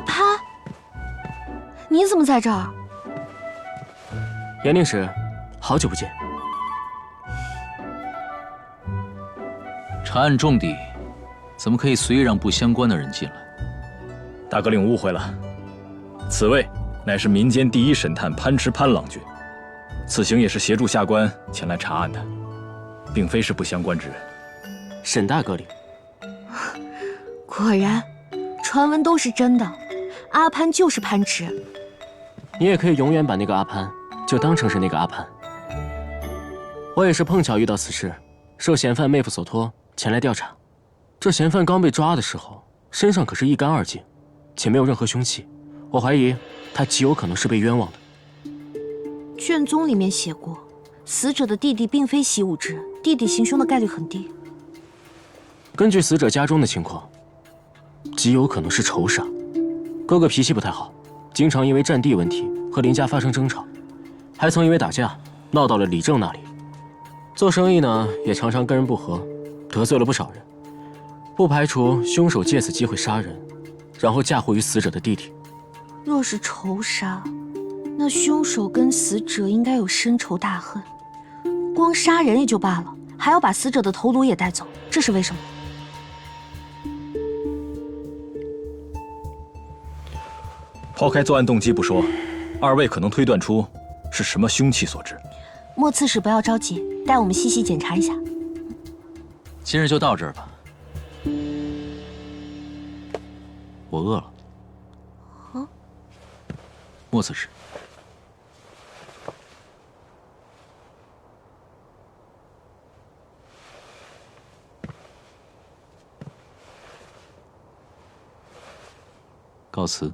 潘，你怎么在这儿？严令使，好久不见。查案重地，怎么可以随意让不相关的人进来？大哥令误会了，此位乃是民间第一神探潘池潘郎君，此行也是协助下官前来查案的，并非是不相关之人。沈大哥领。果然，传闻都是真的，阿潘就是潘池。你也可以永远把那个阿潘就当成是那个阿潘。我也是碰巧遇到此事，受嫌犯妹夫所托前来调查。这嫌犯刚被抓的时候，身上可是一干二净，且没有任何凶器。我怀疑他极有可能是被冤枉的。卷宗里面写过，死者的弟弟并非习武之，弟弟行凶的概率很低。根据死者家中的情况，极有可能是仇杀。哥哥脾气不太好，经常因为占地问题和邻家发生争吵，还曾因为打架闹到了李正那里。做生意呢，也常常跟人不和，得罪了不少人，不排除凶手借此机会杀人，然后嫁祸于死者的弟弟。若是仇杀，那凶手跟死者应该有深仇大恨，光杀人也就罢了，还要把死者的头颅也带走，这是为什么？抛开作案动机不说，二位可能推断出是什么凶器所致。莫刺史不要着急，带我们细细检查一下。今日就到这儿吧，我饿了。啊？莫刺史，告辞。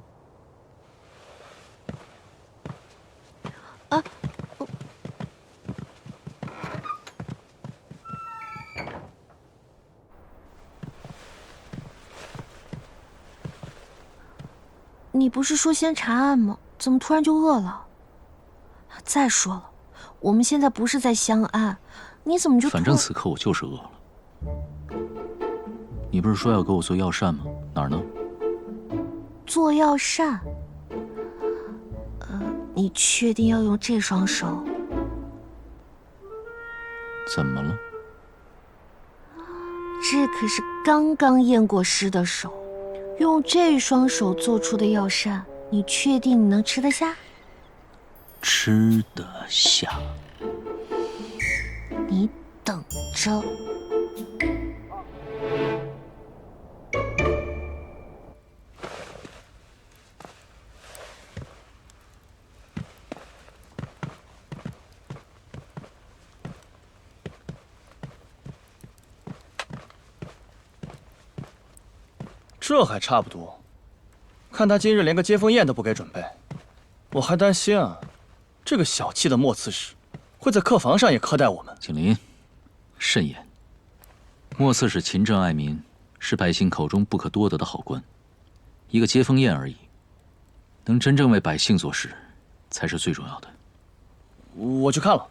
啊！你不是说先查案吗？怎么突然就饿了？再说了，我们现在不是在相案，你怎么就……反正此刻我就是饿了。你不是说要给我做药膳吗？哪儿呢？做药膳？你确定要用这双手？怎么了？这可是刚刚验过尸的手，用这双手做出的药膳，你确定你能吃得下？吃得下。你等着。这还差不多，看他今日连个接风宴都不给准备，我还担心啊，这个小气的莫刺史会在客房上也苛待我们。景林，慎言。莫刺史勤政爱民，是百姓口中不可多得的好官。一个接风宴而已，能真正为百姓做事，才是最重要的。我去看了，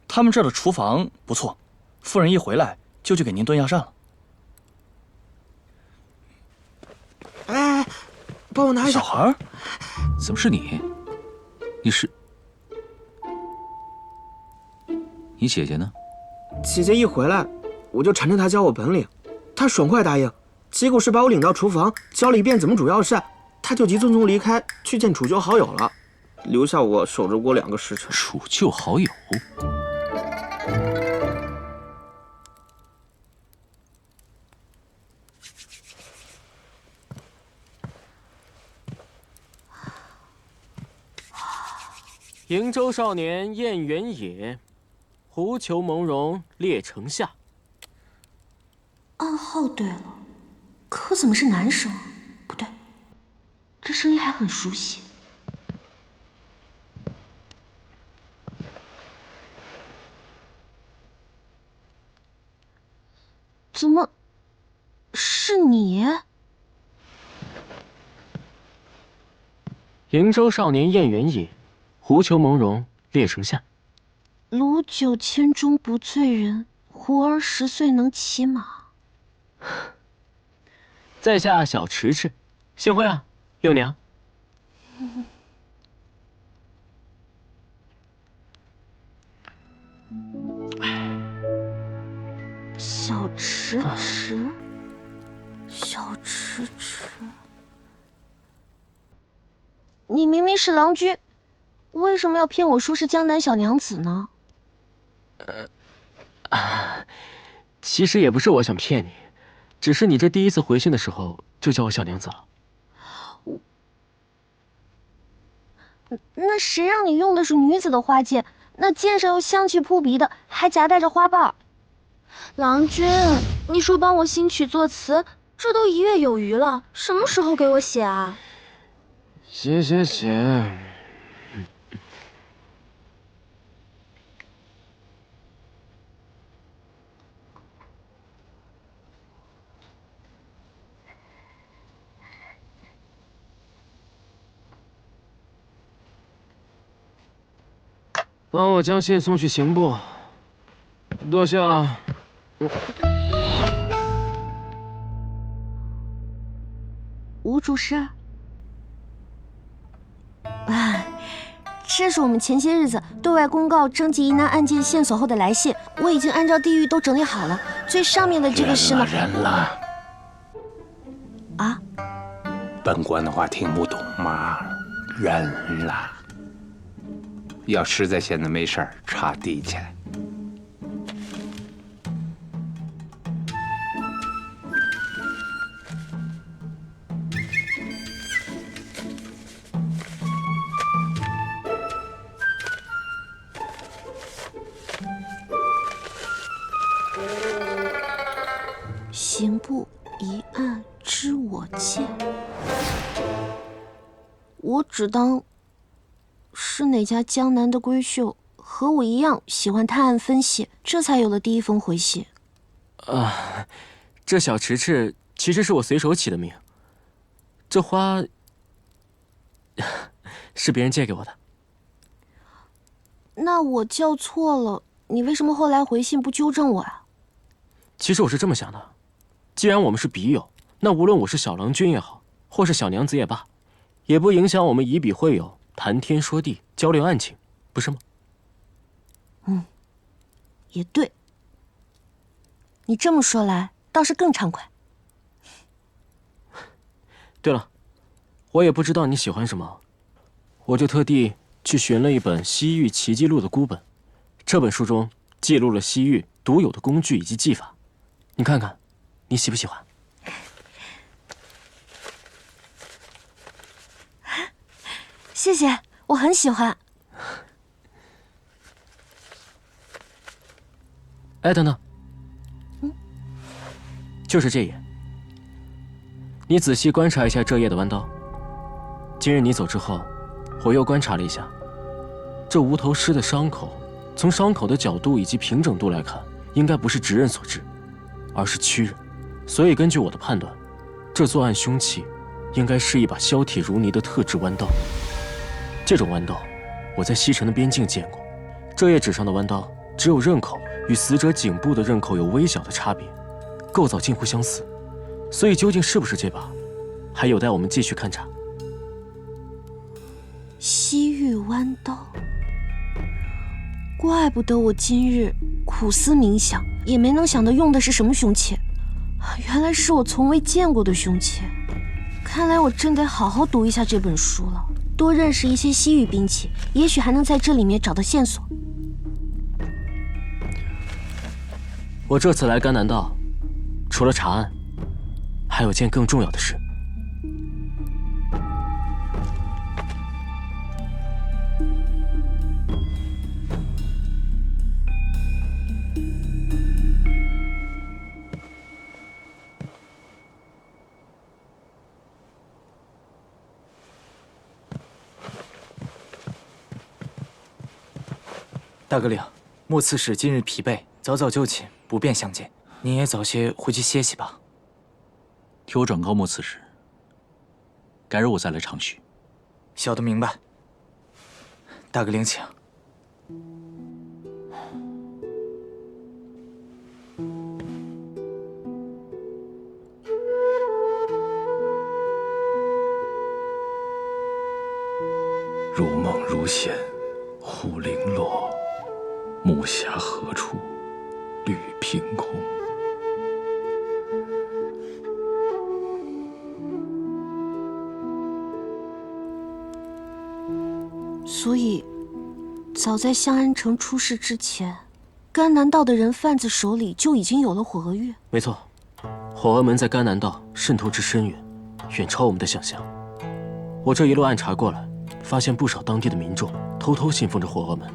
他们这儿的厨房不错，夫人一回来就去给您炖药膳了。哎，帮我拿一下。小孩，怎么是你？你是？你姐姐呢？姐姐一回来，我就缠着她教我本领，她爽快答应，结果是把我领到厨房，教了一遍怎么煮药膳，她就急匆匆离开去见楚旧好友了，留下我守着锅2个时辰。楚旧好友？瀛州少年燕原野，狐裘蒙茸列城下。暗号对了，可怎么是男生？不对，这声音还很熟悉。怎么是你？瀛州少年燕原野，狐裘蒙茸列城下。鲁酒千钟不醉人，狐儿10岁能骑马。在下小迟迟，幸会啊。六娘。小迟迟，小迟迟，你明明是郎君，为什么要骗我说是江南小娘子呢？其实也不是我想骗你，只是你这第一次回信的时候就叫我小娘子了。那谁让你用的是女子的花剑？那剑上又香气扑鼻的，还夹带着花瓣。郎君，你说帮我新曲作词，这都1月有余了，什么时候给我写啊？写。帮我将信送去刑部。多谢了。吴主事。这是我们前些日子对外公告征集疑难案件线索后的来信，我已经按照地域都整理好了。最上面的这个是呢？认了。啊？本官的话听不懂吗？认了。要实在现在没事儿，插地去。刑部一案知我见，我只当是哪家江南的闺秀和我一样喜欢探案分析，这才有了第一封回信。这小迟迟其实是我随手起的名，这花是别人借给我的。那我叫错了，你为什么后来回信不纠正我啊？其实我是这么想的，既然我们是笔友，那无论我是小郎君也好，或是小娘子也罢，也不影响我们以笔会友，谈天说地，交流案情，不是吗？也对。你这么说来，倒是更畅快。对了，我也不知道你喜欢什么，我就特地去寻了一本《西域奇迹录》的孤本。这本书中记录了西域独有的工具以及技法，你看看，你喜不喜欢？谢谢，我很喜欢。哎，等等，就是这页，你仔细观察一下这页的弯刀。今日你走之后，我又观察了一下，这无头尸的伤口，从伤口的角度以及平整度来看，应该不是直刃所致，而是曲刃。所以根据我的判断，这作案凶器应该是一把削铁如泥的特制弯刀。这种弯刀，我在西城的边境见过。这页纸上的弯刀，只有刃口与死者颈部的刃口有微小的差别，构造近乎相似。所以究竟是不是这把，还有待我们继续勘察。西域弯刀，怪不得我今日苦思冥想，也没能想到用的是什么凶器，原来是我从未见过的凶器。看来我真得好好读一下这本书了，多认识一些西域兵器，也许还能在这里面找到线索。我这次来甘南道，除了查案，还有件更重要的事。大哥领，莫刺史今日疲惫，早早就寝，不便相见。您也早些回去歇息吧。替我转告莫刺史，改日我再来长叙。小的明白。大哥领请。如梦如现，忽零落。木匣何处，履凭空。所以，早在香安城出事之前，甘南道的人贩子手里就已经有了火鹅月。没错，火鹅门在甘南道渗透之深远，远超我们的想象。我这一路暗查过来，发现不少当地的民众偷偷信奉着火鹅门。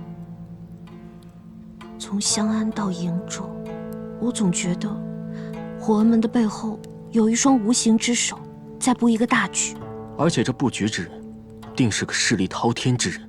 从香安到瀛州，我总觉得火鹅门的背后有一双无形之手在布一个大局，而且这布局之人，定是个势力滔天之人。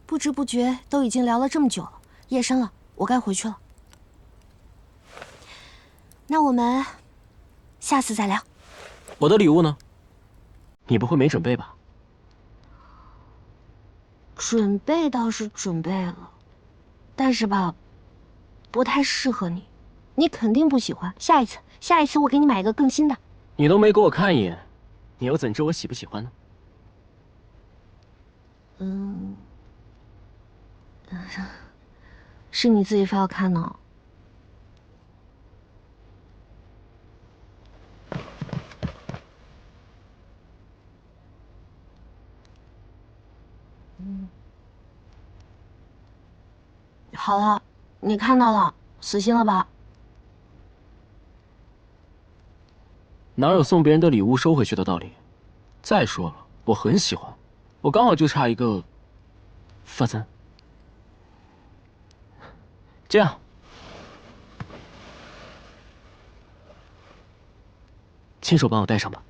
不知不觉都已经聊了这么久了，夜深了，我该回去了。那我们下次再聊。我的礼物呢？你不会没准备吧？准备倒是准备了，但是吧，不太适合你，你肯定不喜欢。下一次我给你买一个更新的。你都没给我看一眼，你又怎知我喜不喜欢呢？是你自己非要看呢。好了，你看到了，死心了吧？哪有送别人的礼物收回去的道理？再说了，我很喜欢，我刚好就差一个发簪。这样，亲手帮我戴上吧。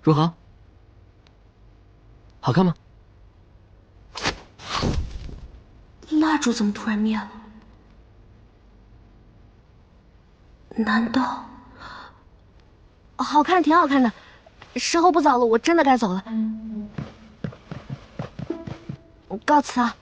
如何？好看吗？蜡烛怎么突然灭了？难道……好看，挺好看的。时候不早了，我真的该走了。告辞啊。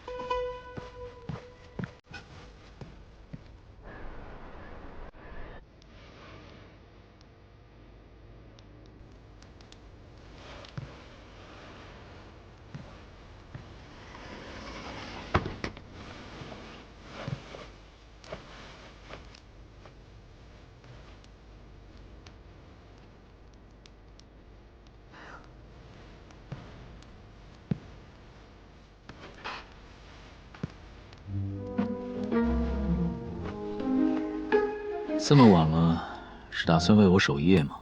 这么晚了，是打算为我守夜吗？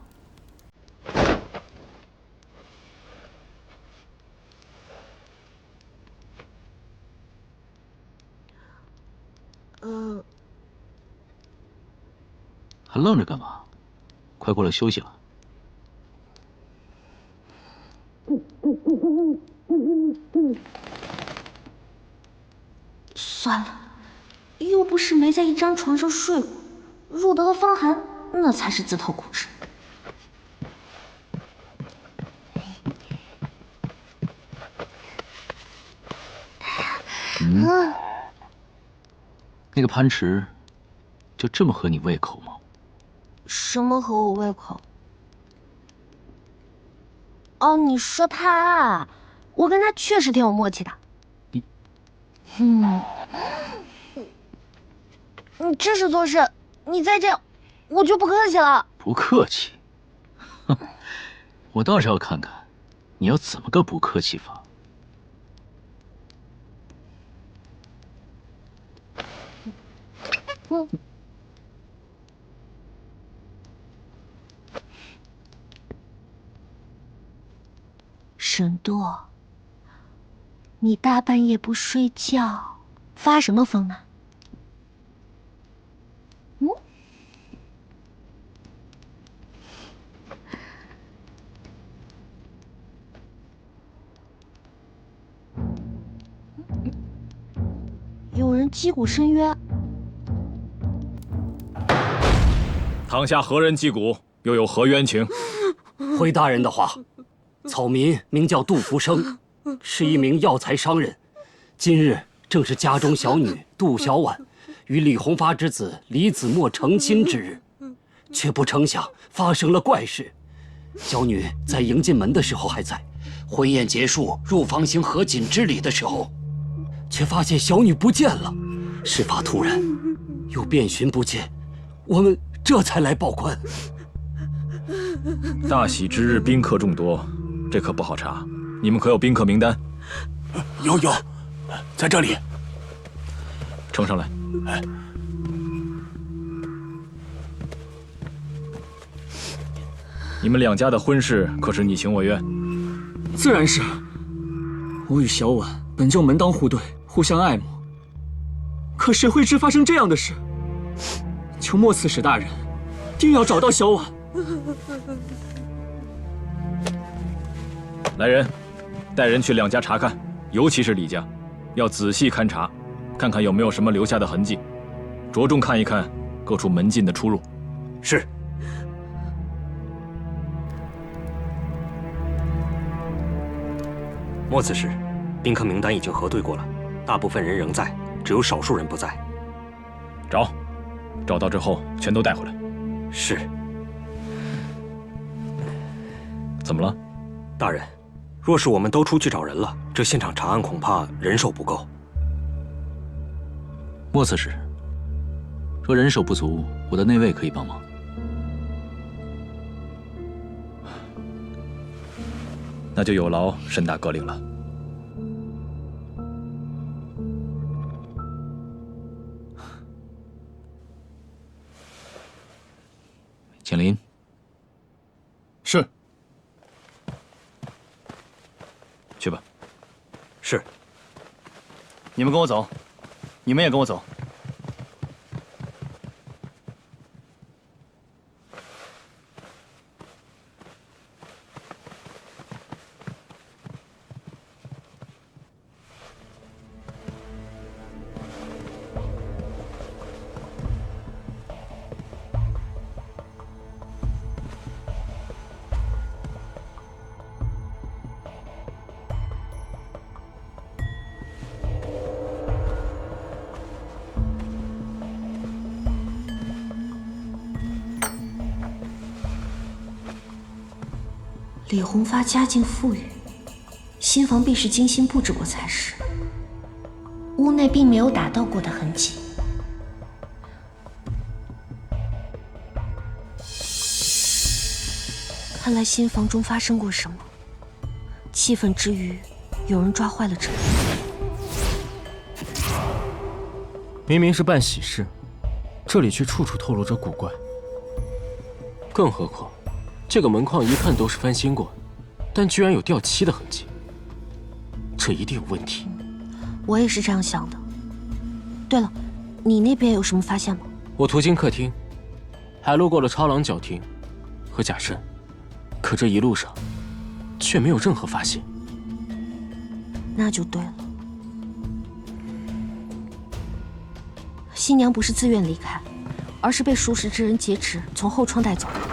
还愣着干嘛？快过来休息了。算了，又不是没在一张床上睡过，入得了风寒，那才是自讨苦吃。那个潘池，就这么合你胃口吗？什么合我胃口？哦，你说他啊？我跟他确实挺有默契的。你这是做事，你再这样，我就不客气了。不客气？哼，我倒是要看看，你要怎么个不客气法。沈舵，你大半夜不睡觉，发什么疯呢？有人击鼓申冤。堂下何人击鼓？又有何冤情？回大人的话，草民名叫杜福生，是一名药材商人。今日正是家中小女杜小婉与李弘发之子李子墨成亲之日，却不成想发生了怪事。小女在迎进门的时候还在，婚宴结束入房行合卺之礼的时候，却发现小女不见了。事发突然，又遍寻不见，我们这才来报官。大喜之日，宾客众多，这可不好查。你们可有宾客名单？有，在这里。呈上来。你们两家的婚事可是你情我愿？自然是。我与小婉本就门当户对，互相爱慕，可谁会知发生这样的事？求莫刺史大人，定要找到小婉。来人，带人去两家查看，尤其是李家，要仔细勘察，看看有没有什么留下的痕迹，着重看一看各处门禁的出入。是。莫刺史，宾客名单已经核对过了，大部分人仍在，只有少数人不在。找到之后全都带回来。是。怎么了？大人，若是我们都出去找人了，这现场查案恐怕人手不够。莫刺史，若人手不足，我的内卫可以帮忙。那就有劳沈大哥领了。景林。是。去吧。是。你们跟我走，你们也跟我走。李弘发家境富裕，新房必是精心布置过才是。屋内并没有打斗过的痕迹。看来新房中发生过什么，气愤之余，有人抓坏了这里。明明是办喜事，这里却处处透露着古怪。更何况，这个门框一看都是翻新过，但居然有掉漆的痕迹，这一定有问题。我也是这样想的。对了，你那边有什么发现吗？我途经客厅，还路过了超廊角厅和假山，可这一路上却没有任何发现。那就对了。新娘不是自愿离开，而是被熟识之人劫持，从后窗带走的。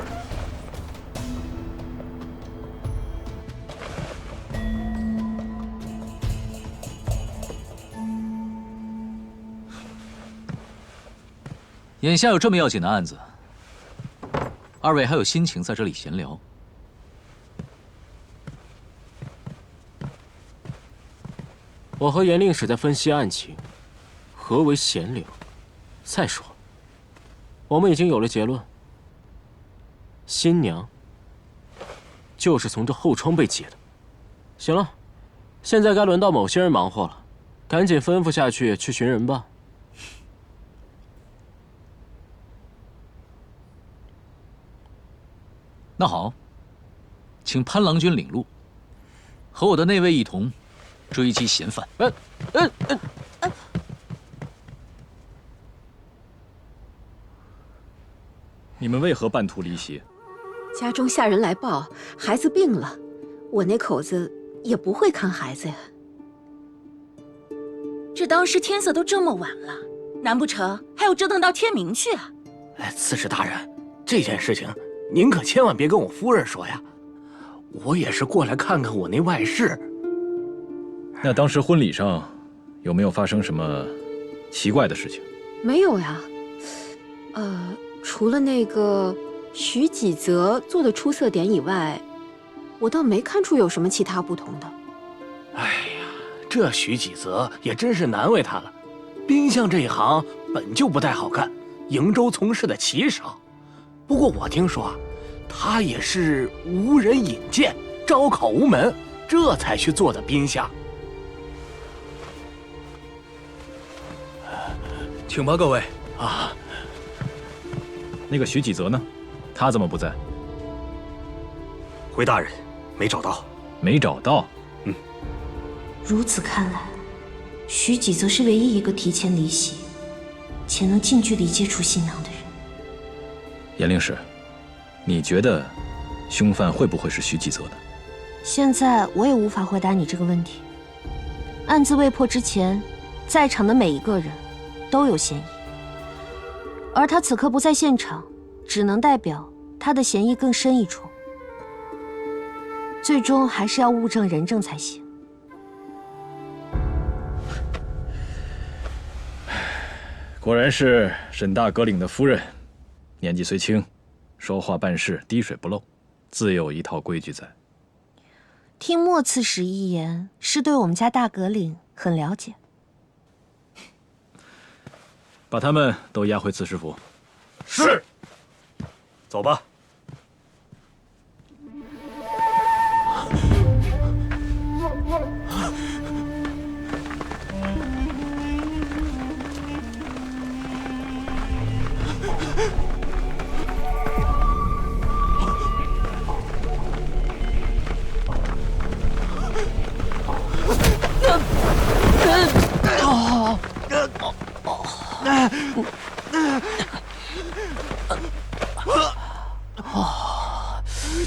眼下有这么要紧的案子，二位还有心情在这里闲聊？我和严令史在分析案情，何为贤良？再说，我们已经有了结论，新娘就是从这后窗被劫的。行了，现在该轮到某些人忙活了，赶紧吩咐下去寻人吧。那好，请潘郎君领路，和我的内卫一同追击嫌犯。你们为何半途离席？家中下人来报，孩子病了，我那口子也不会看孩子呀。这当时天色都这么晚了，难不成还要折腾到天明去啊？刺史大人，这件事情您可千万别跟我夫人说呀，我也是过来看看我那外室。那当时婚礼上有没有发生什么奇怪的事情？没有呀，除了那个徐几泽做的出色点以外，我倒没看出有什么其他不同的。哎呀，这徐几泽也真是难为他了。兵相这一行本就不太好干，瀛州从事的极少。不过我听说，他也是无人引荐，招考无门，这才去做的兵相。请吧，各位。啊，那个徐几泽呢？他怎么不在？回大人，没找到。没找到？如此看来，徐几则是唯一一个提前离席，且能近距离接触新娘的人。严令史，你觉得凶犯会不会是徐几泽的？现在我也无法回答你这个问题。案子未破之前，在场的每一个人都有嫌疑，而他此刻不在现场，只能代表他的嫌疑更深一重。最终还是要物证人证才行。果然是沈大阁领的夫人，年纪虽轻，说话办事滴水不漏，自有一套规矩在。听莫刺史一言，是对我们家大阁领很了解。把他们都押回刺史府。是。走吧。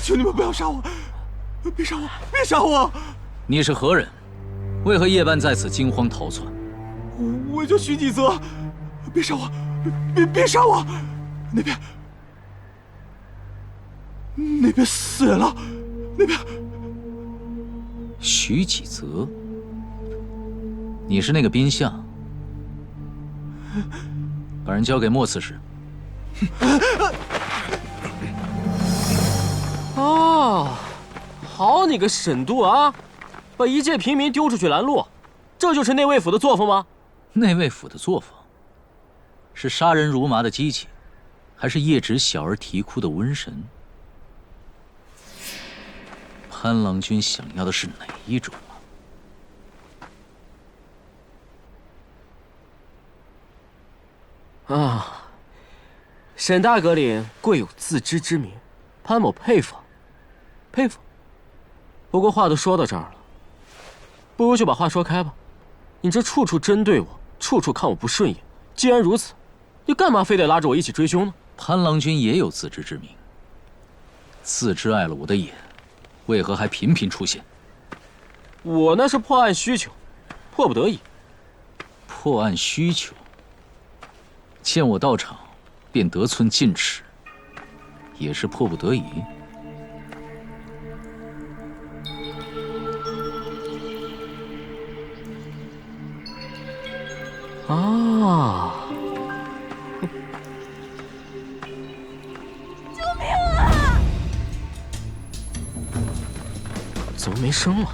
求你们不要杀我！别杀我！别杀我！你是何人？为何夜半在此惊慌逃窜？我叫徐几泽，别杀我！别杀我！那边死人了，那边。徐几泽，你是那个宾相，把人交给莫刺史。哦，好你个沈度啊！把一介平民丢出去拦路，这就是内卫府的作风吗？内卫府的作风，是杀人如麻的机器，还是夜指小儿啼哭的瘟神？潘郎君想要的是哪一种啊？沈大阁领贵有自知之明，潘某佩服，佩服。不过话都说到这儿了，不如就把话说开吧。你这处处针对我，处处看我不顺眼，既然如此，你干嘛非得拉着我一起追凶呢？潘郎君也有自知之明，自知碍了我的眼，为何还频频出现？我那是破案需求，迫不得已。破案需求，见我到场，便得寸进尺，也是迫不得已。啊！救命啊！怎么没声了？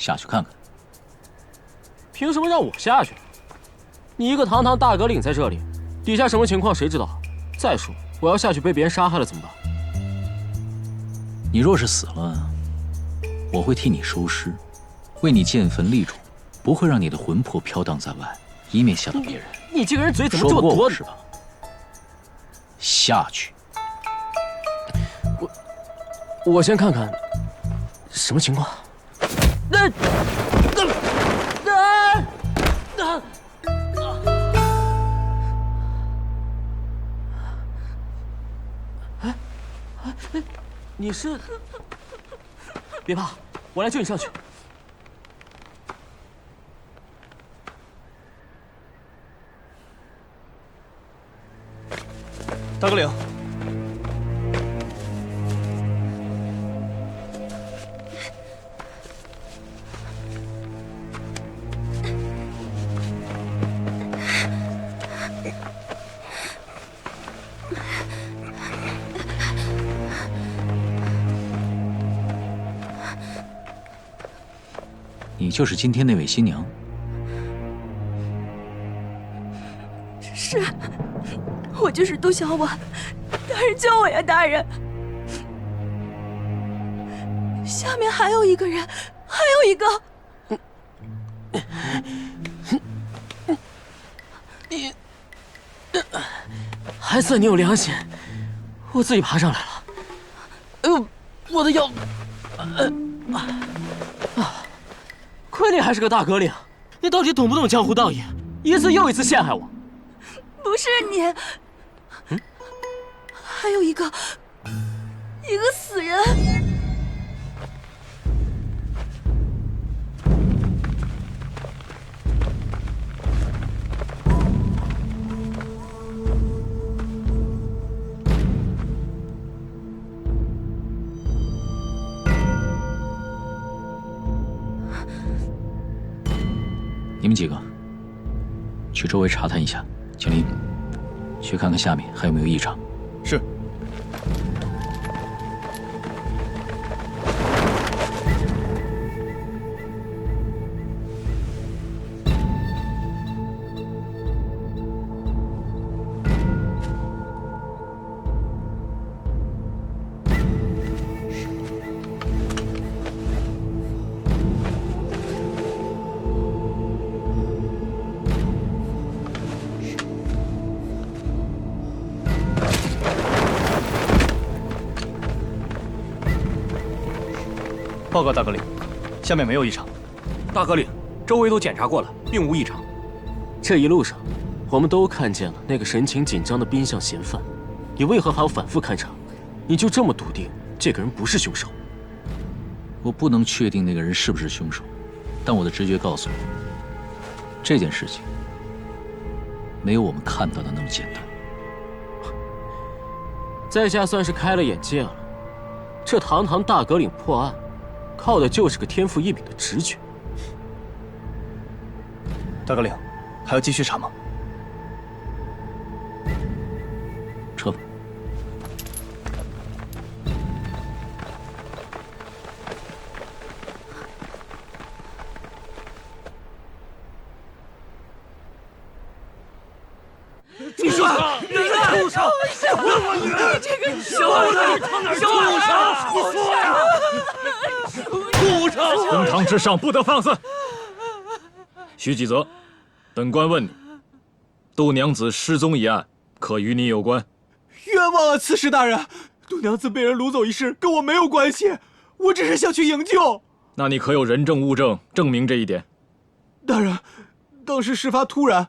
下去看看。凭什么让我下去？你一个堂堂大阁领在这里，底下什么情况谁知道？再说，我要下去被别人杀害了怎么办？你若是死了，我会替你收尸，为你建坟立冢，不会让你的魂魄飘荡在外，以免吓到别人。你这个人嘴怎么这么说不过多我是吧？下去。我先看看什么情况。你是？别怕，我来救你上去。大哥领，你就是今天那位新娘？是，我就是杜小婉，大人救我呀，大人！下面还有一个人，还有一个。你还算你有良心，我自己爬上来了。我的腰，亏你还是个大阁领，你到底懂不懂江湖道义？一次又一次陷害我。不是你，还有一个死人。你们几个去周围查探一下。景林，去看看下面还有没有异常。是。报告大阁领，下面没有异常。大阁领，周围都检查过了，并无异常。这一路上，我们都看见了那个神情紧张的宾相嫌犯，你为何还要反复勘察？你就这么笃定这个人不是凶手？我不能确定那个人是不是凶手，但我的直觉告诉我，这件事情没有我们看到的那么简单。在下算是开了眼界了，这堂堂大阁领破案，靠的就是个天赋异禀的直觉。大阁领，还要继续查吗？撤吧。住手！住手！你这个小王子，住手！你说呀！住手！公堂之上不得放肆。徐继泽，本官问你，杜娘子失踪一案，可与你有关？冤枉啊，刺史大人！杜娘子被人掳走一事跟我没有关系，我只是想去营救。那你可有人证物证证明这一点？大人，当时事发突然，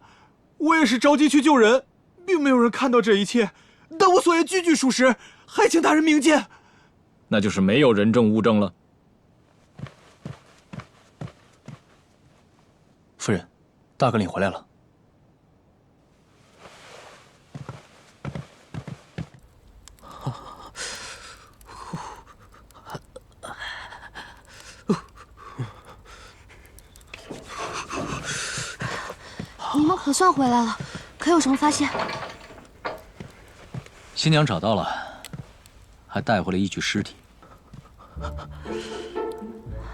我也是着急去救人，并没有人看到这一切，但我所言句句属实，还请大人明鉴。那就是没有人证物证了。夫人，大阁领回来了。你们可算回来了，可有什么发现？新娘找到了，还带回了一具尸体。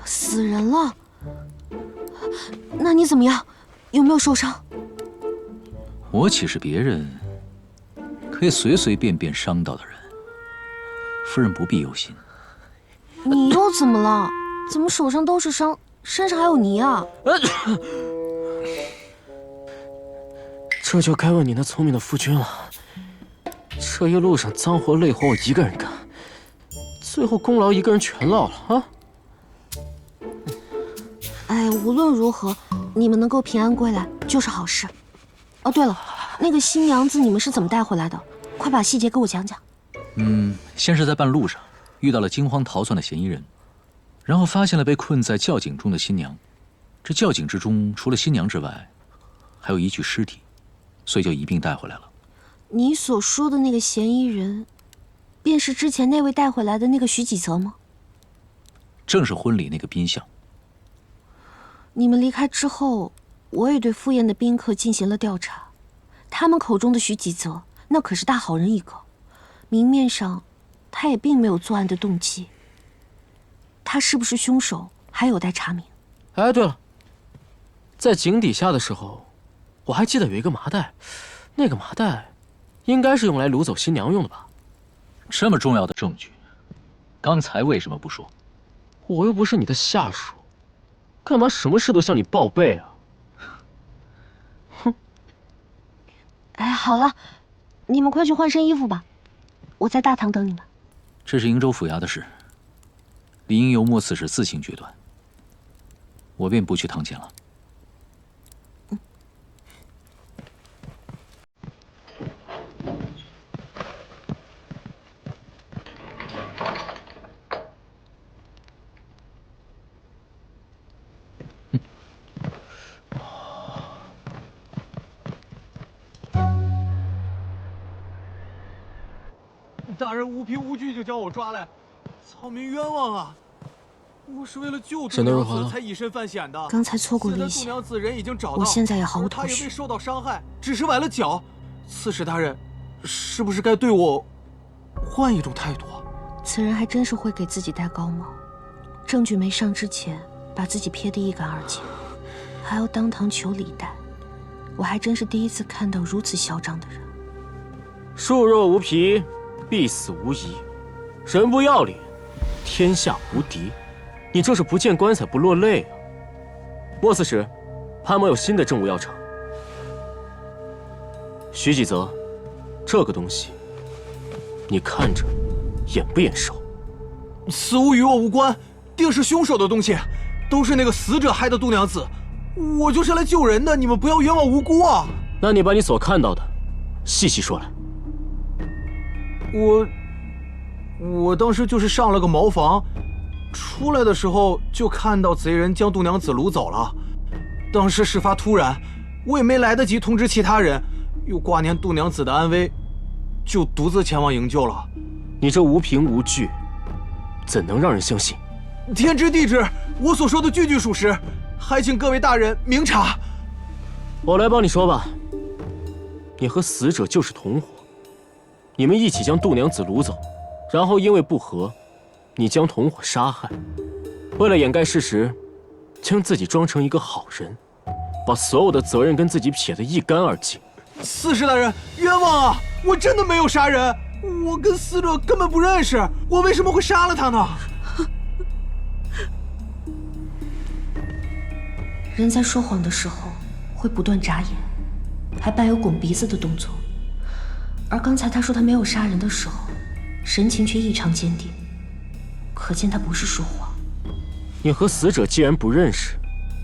死人了，那你怎么样？有没有受伤？我岂是别人可以随随便便伤到的人？夫人不必忧心。你又怎么了？怎么手上都是伤，身上还有泥啊？这就该问你那聪明的夫君了。这一路上脏活累活我一个人干，最后功劳一个人全落了啊！哎，无论如何，你们能够平安归来就是好事。哦，对了，那个新娘子你们是怎么带回来的？快把细节给我讲讲。先是在半路上遇到了惊慌逃窜的嫌疑人，然后发现了被困在窖井中的新娘。这窖井之中除了新娘之外，还有一具尸体，所以就一并带回来了。你所说的那个嫌疑人，便是之前那位带回来的那个徐几泽吗？正是婚礼那个宾相。你们离开之后，我也对赴宴的宾客进行了调查，他们口中的徐几泽，那可是大好人一个，明面上他也并没有作案的动机。他是不是凶手，还有待查明。哎，对了，在井底下的时候，我还记得有一个麻袋，那个麻袋应该是用来掳走新娘用的吧？这么重要的证据，刚才为什么不说？我又不是你的下属，干嘛什么事都向你报备啊？哼！哎，好了，你们快去换身衣服吧，我在大堂等你们。这是瀛州府衙的事，理应由莫刺史自行决断，我便不去堂前了。大人无凭无据就将我抓来，草民冤枉啊！我是为了救杜娘子才以身犯险的。刚才错过了一些，我现在也毫无头绪。他也被受到伤害，只是崴了脚。刺史大人，是不是该对我换一种态度啊？此人还真是会给自己戴高帽，证据没上之前，把自己撇得一干二净，还要当堂求礼待。我还真是第一次看到如此嚣张的人。树若无皮，必死无疑；人不要脸，天下无敌。你这是不见棺材不落泪啊！莫刺史，潘某有新的政务要查。徐几泽，这个东西，你看着眼不眼熟？此物与我无关，定是凶手的东西，都是那个死者害的杜娘子。我就是来救人的，你们不要冤枉无辜啊！那你把你所看到的细细说来。我当时就是上了个茅房，出来的时候就看到贼人将杜娘子掳走了。当时事发突然，我也没来得及通知其他人，又挂念杜娘子的安危，就独自前往营救了。你这无凭无据，怎能让人相信？天知地知，我所说的句句属实，还请各位大人明察。我来帮你说吧。你和死者就是同伙，你们一起将杜娘子掳走，然后因为不和，你将同伙杀害。为了掩盖事实，将自己装成一个好人，把所有的责任跟自己撇得一干二净。刺史大人，冤枉啊！我真的没有杀人，我跟死者根本不认识，我为什么会杀了他呢？人在说谎的时候会不断眨眼，还伴有拱鼻子的动作。而刚才他说他没有杀人的时候，神情却异常坚定，可见他不是说谎。你和死者既然不认识，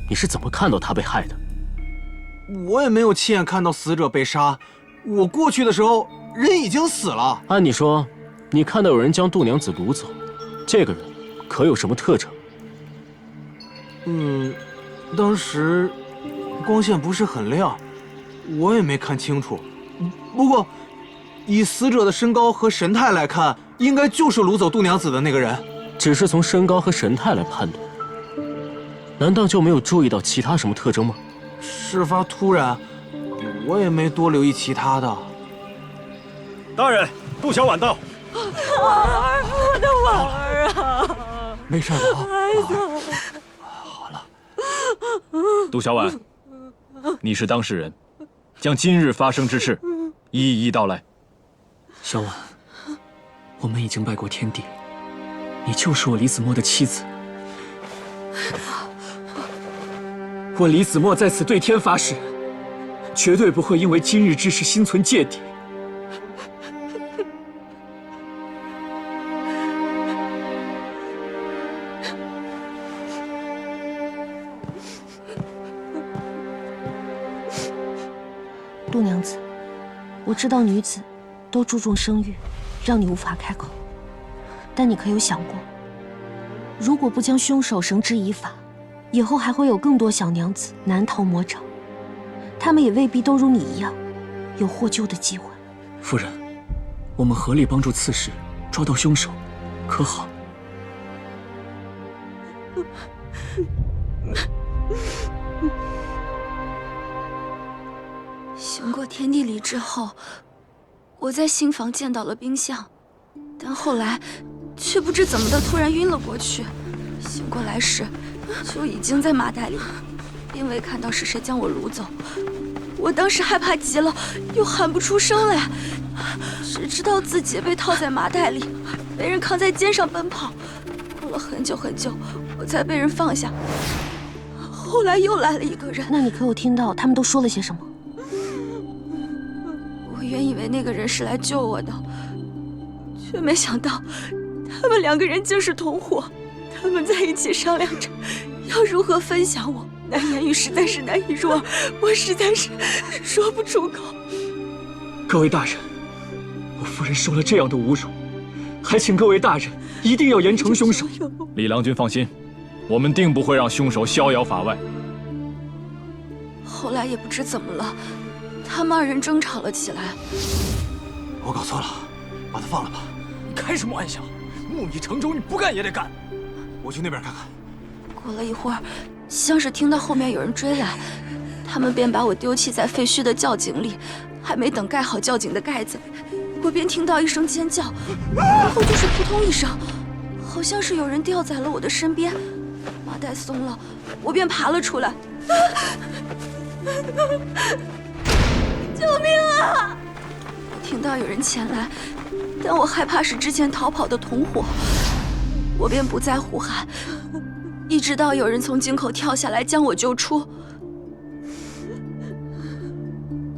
你是怎么看到他被害的？我也没有亲眼看到死者被杀，我过去的时候人已经死了。按你说，你看到有人将杜娘子掳走，这个人可有什么特征？当时光线不是很亮，我也没看清楚。不过以死者的身高和神态来看，应该就是掳走杜娘子的那个人。只是从身高和神态来判断，难道就没有注意到其他什么特征吗？事发突然，我也没多留意其他的。大人，杜小婉到。婉儿，我的婉儿啊！没事吧？孩子，好了。杜小婉，你是当事人，将今日发生之事一一道来。小婉，我们已经拜过天地，你就是我李子墨的妻子。我李子墨在此对天发誓，绝对不会因为今日之事心存芥蒂。杜娘子，我知道女子都注重声誉，让你无法开口。但你可有想过，如果不将凶手绳之以法，以后还会有更多小娘子难逃魔掌，她们也未必都如你一样有获救的机会。夫人，我们合力帮助刺史抓到凶手，可好？醒过天地里之后，我在新房见到了冰相，但后来却不知怎么的突然晕了过去。醒过来时，就已经在麻袋里，并未看到是谁将我掳走。我当时害怕极了，又喊不出声来，只知道自己被套在麻袋里，被人扛在肩上奔跑。过了很久很久，我才被人放下。后来又来了一个人。那你可有听到他们都说了些什么？我原以为那个人是来救我的，却没想到他们两个人竟是同伙。他们在一起商量着要如何分享我，那言语实在是难以入耳，我实在是说不出口。各位大人，我夫人受了这样的侮辱，还请各位大人一定要严惩凶手。李郎君放心，我们定不会让凶手逍遥法外。后来也不知怎么了，他们二人争吵了起来。我搞错了，把他放了吧。你开什么玩笑？木已成舟，你不干也得干。我去那边看看。过了一会儿，像是听到后面有人追来，他们便把我丢弃在废墟的窖井里。还没等盖好窖井的盖子，我便听到一声尖叫，然后就是扑通一声，好像是有人吊在了我的身边。麻袋松了，我便爬了出来。救命啊！我听到有人前来，但我害怕是之前逃跑的同伙，我便不再呼喊，一直到有人从井口跳下来将我救出。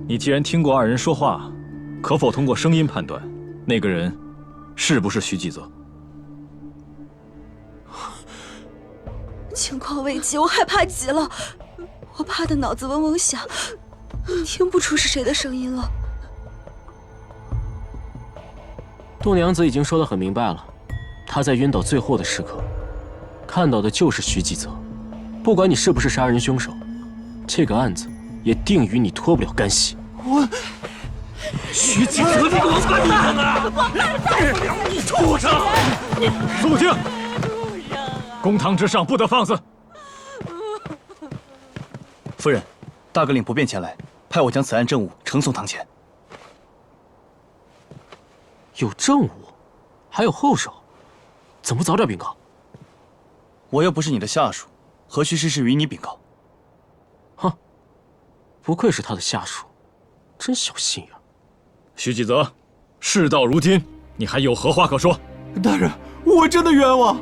你既然听过二人说话，可否通过声音判断，那个人是不是徐继泽？情况危急，我害怕极了，我怕得脑子嗡嗡响，听不出是谁的声音了。杜娘子已经说得很明白了，她在晕倒最后的时刻，看到的就是徐继泽。不管你是不是杀人凶手，这个案子也定与你脱不了干系。我，徐继泽，你给我滚蛋啊！你畜生！肃静！公堂之上不得放肆。夫人，大哥领不便前来，派我将此案证物呈送堂前。有证物，还有后手，怎么不早点禀告？我又不是你的下属，何须事事与你禀告？哼，不愧是他的下属，真小心眼。徐继泽，事到如今，你还有何话可说？大人，我真的冤枉。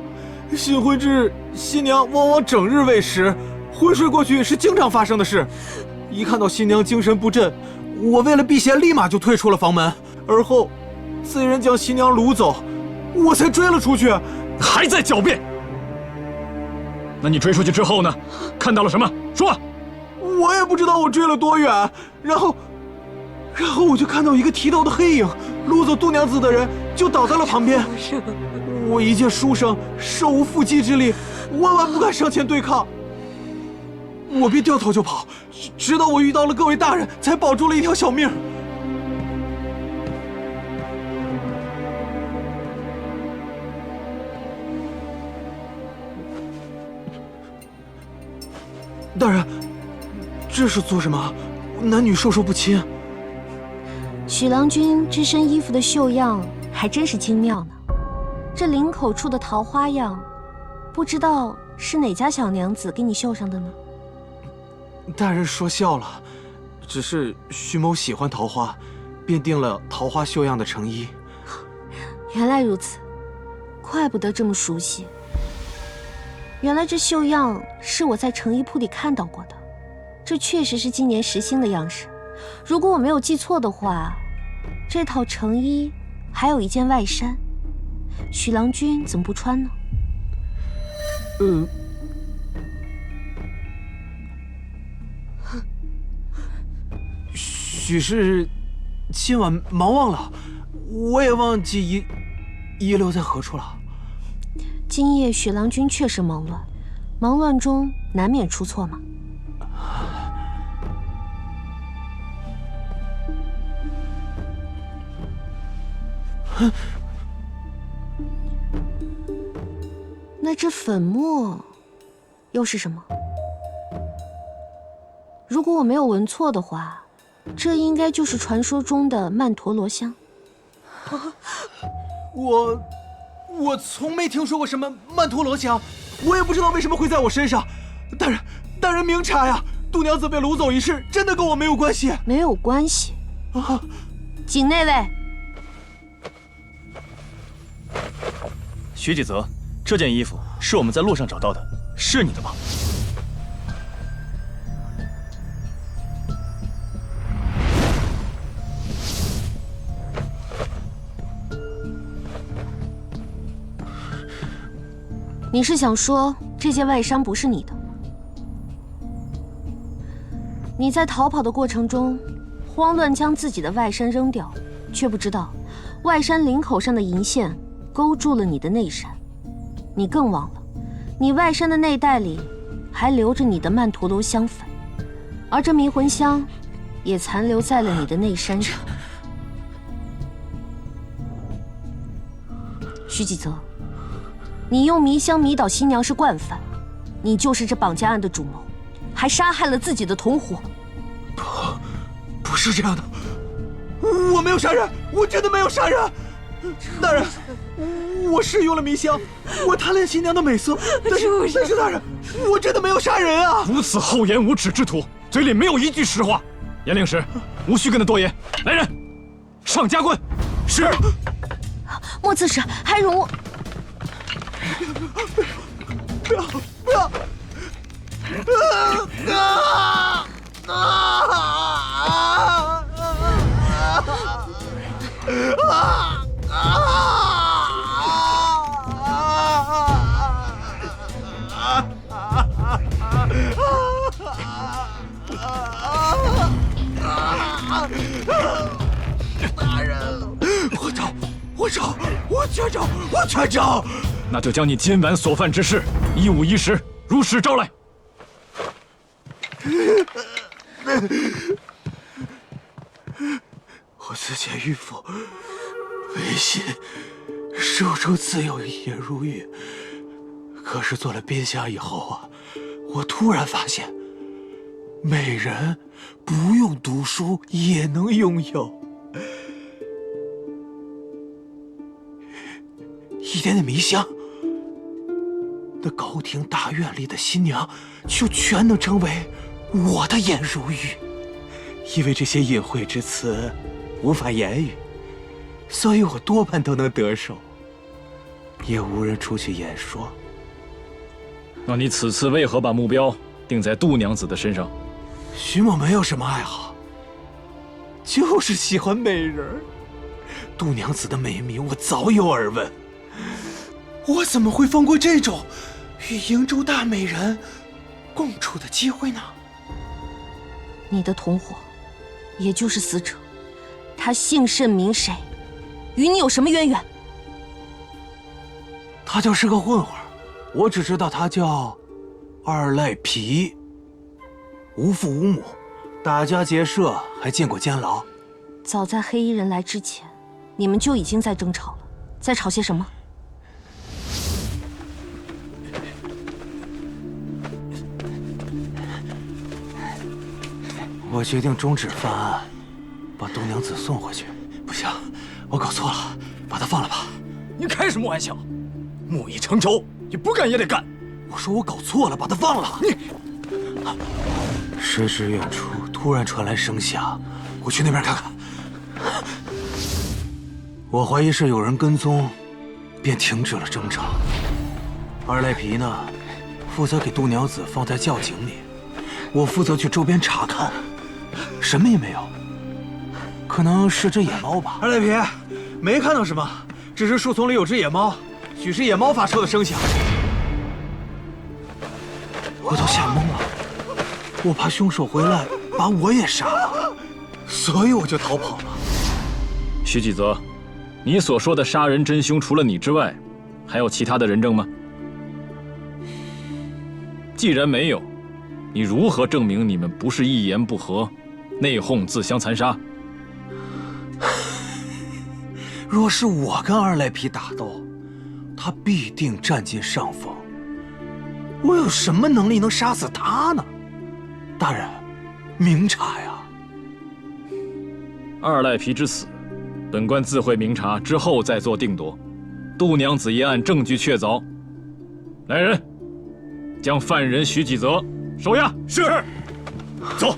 新婚之日，新娘往往整日未食，昏睡过去是经常发生的事。一看到新娘精神不振，我为了避嫌，立马就退出了房门。而后，贼人将新娘掳走，我才追了出去。还在狡辩？那你追出去之后呢？看到了什么？说。我也不知道我追了多远，然后我就看到一个提刀的黑影，掳走杜娘子的人就倒在了旁边。我一见书生手无缚鸡之力，万万不敢上前对抗，我便掉头就跑，直到我遇到了各位大人，才保住了一条小命。大人，这是做什么？男女授受不亲。许郎君这身衣服的绣样还真是精妙呢。这领口处的桃花样，不知道是哪家小娘子给你绣上的呢？大人说笑了，只是徐某喜欢桃花，便订了桃花绣样的成衣。原来如此，怪不得这么熟悉。原来这绣样是我在成衣铺里看到过的，这确实是今年时兴的样式。如果我没有记错的话，这套成衣还有一件外衫，许郎君怎么不穿呢？许是今晚忙忘了，我也忘记遗留在何处了。今夜许郎君确实忙乱，忙乱中难免出错嘛。那这粉末又是什么？如果我没有闻错的话，这应该就是传说中的曼陀罗香。我从没听说过什么曼陀罗香，我也不知道为什么会在我身上。大人明察呀！度娘子被掳走一事真的跟我没有关系。没有关系啊！请那位。徐几泽，这件衣服是我们在路上找到的，是你的吗？你是想说这件外衫不是你的？你在逃跑的过程中，慌乱将自己的外衫扔掉，却不知道外衫领口上的银线勾住了你的内衫。你更忘了，你外衫的内袋里还留着你的曼陀罗香粉，而这迷魂香也残留在了你的内衫上。徐几泽，你用迷香迷倒新娘是惯犯，你就是这绑架案的主谋，还杀害了自己的同伙。不是这样的，我没有杀人，我真的没有杀人。大人，我是用了迷香，我贪恋新娘的美色，但是大人，我真的没有杀人啊！如此厚颜无耻之徒，嘴里没有一句实话。严令史，无需跟他多言。来人，上加棍。是。莫刺史，还容我。不要！大人，我全招！那就将你今晚所犯之事一五一十如实招来。我自前迂腐，违心，受处自有一夜如玉。可是做了边相以后啊，我突然发现，美人不用读书也能拥有。一点点迷香，那高庭大院里的新娘就全能成为我的颜如玉。因为这些隐晦之词无法言语，所以我多半都能得手，也无人出去言说。那你此次为何把目标定在度娘子的身上？徐某没有什么爱好，就是喜欢美人。度娘子的美名我早有耳闻，我怎么会放过这种与瀛州大美人共处的机会呢？你的同伙，也就是死者，他姓甚名谁？与你有什么渊源？他就是个混混，我只知道他叫二赖皮，无父无母，打家劫舍，还进过监牢。早在黑衣人来之前，你们就已经在争吵了，在吵些什么？我决定终止犯案，把度娘子送回去。不行，我搞错了，把她放了吧。你开什么玩笑？木已成仇，你不干也得干。我说我搞错了，把她放了。你。谁知远处突然传来声响，我去那边看看。我怀疑是有人跟踪，便停止了争吵。二赖皮呢，负责给度娘子放在窖井里，我负责去周边查看，什么也没有。可能是只野猫吧。二赖皮，没看到什么，只是树丛里有只野猫，许是野猫发出的声响。我都吓懵了，我怕凶手回来把我也杀了，所以我就逃跑了。徐纪泽，你所说的杀人真凶，除了你之外，还有其他的人证吗？既然没有，你如何证明你们不是一言不合，内讧自相残杀？若是我跟二赖皮打斗，他必定占尽上风。我有什么能力能杀死他呢？大人，明察呀！二赖皮之死，本官自会明察，之后再做定夺。度娘子一案证据确凿，来人，将犯人徐纪泽收押。是。走。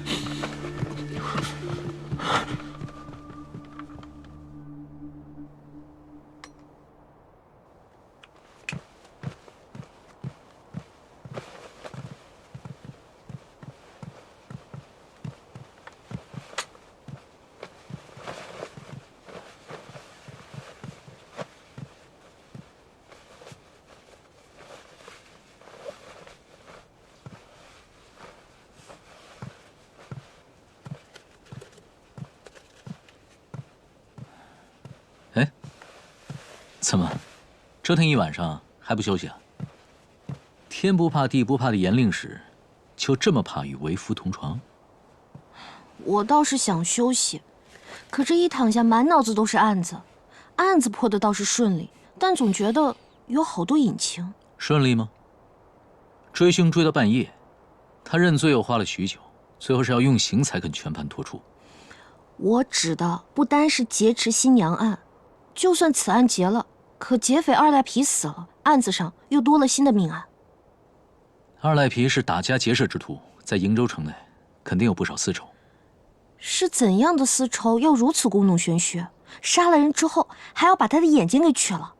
怎么，折腾一晚上还不休息啊？天不怕地不怕的严令史，就这么怕与为夫同床？我倒是想休息，可这一躺下，满脑子都是案子。案子破的倒是顺利，但总觉得有好多隐情。顺利吗？追凶追到半夜，他认罪又花了许久，最后是要用刑才肯全盘托出。我指的不单是劫持新娘案，就算此案结了，可劫匪二赖皮死了，案子上又多了新的命案。二赖皮是打家劫舍之徒，在瀛州城内肯定有不少私仇。是怎样的私仇要如此故弄玄虚？杀了人之后还要把他的眼睛给取了？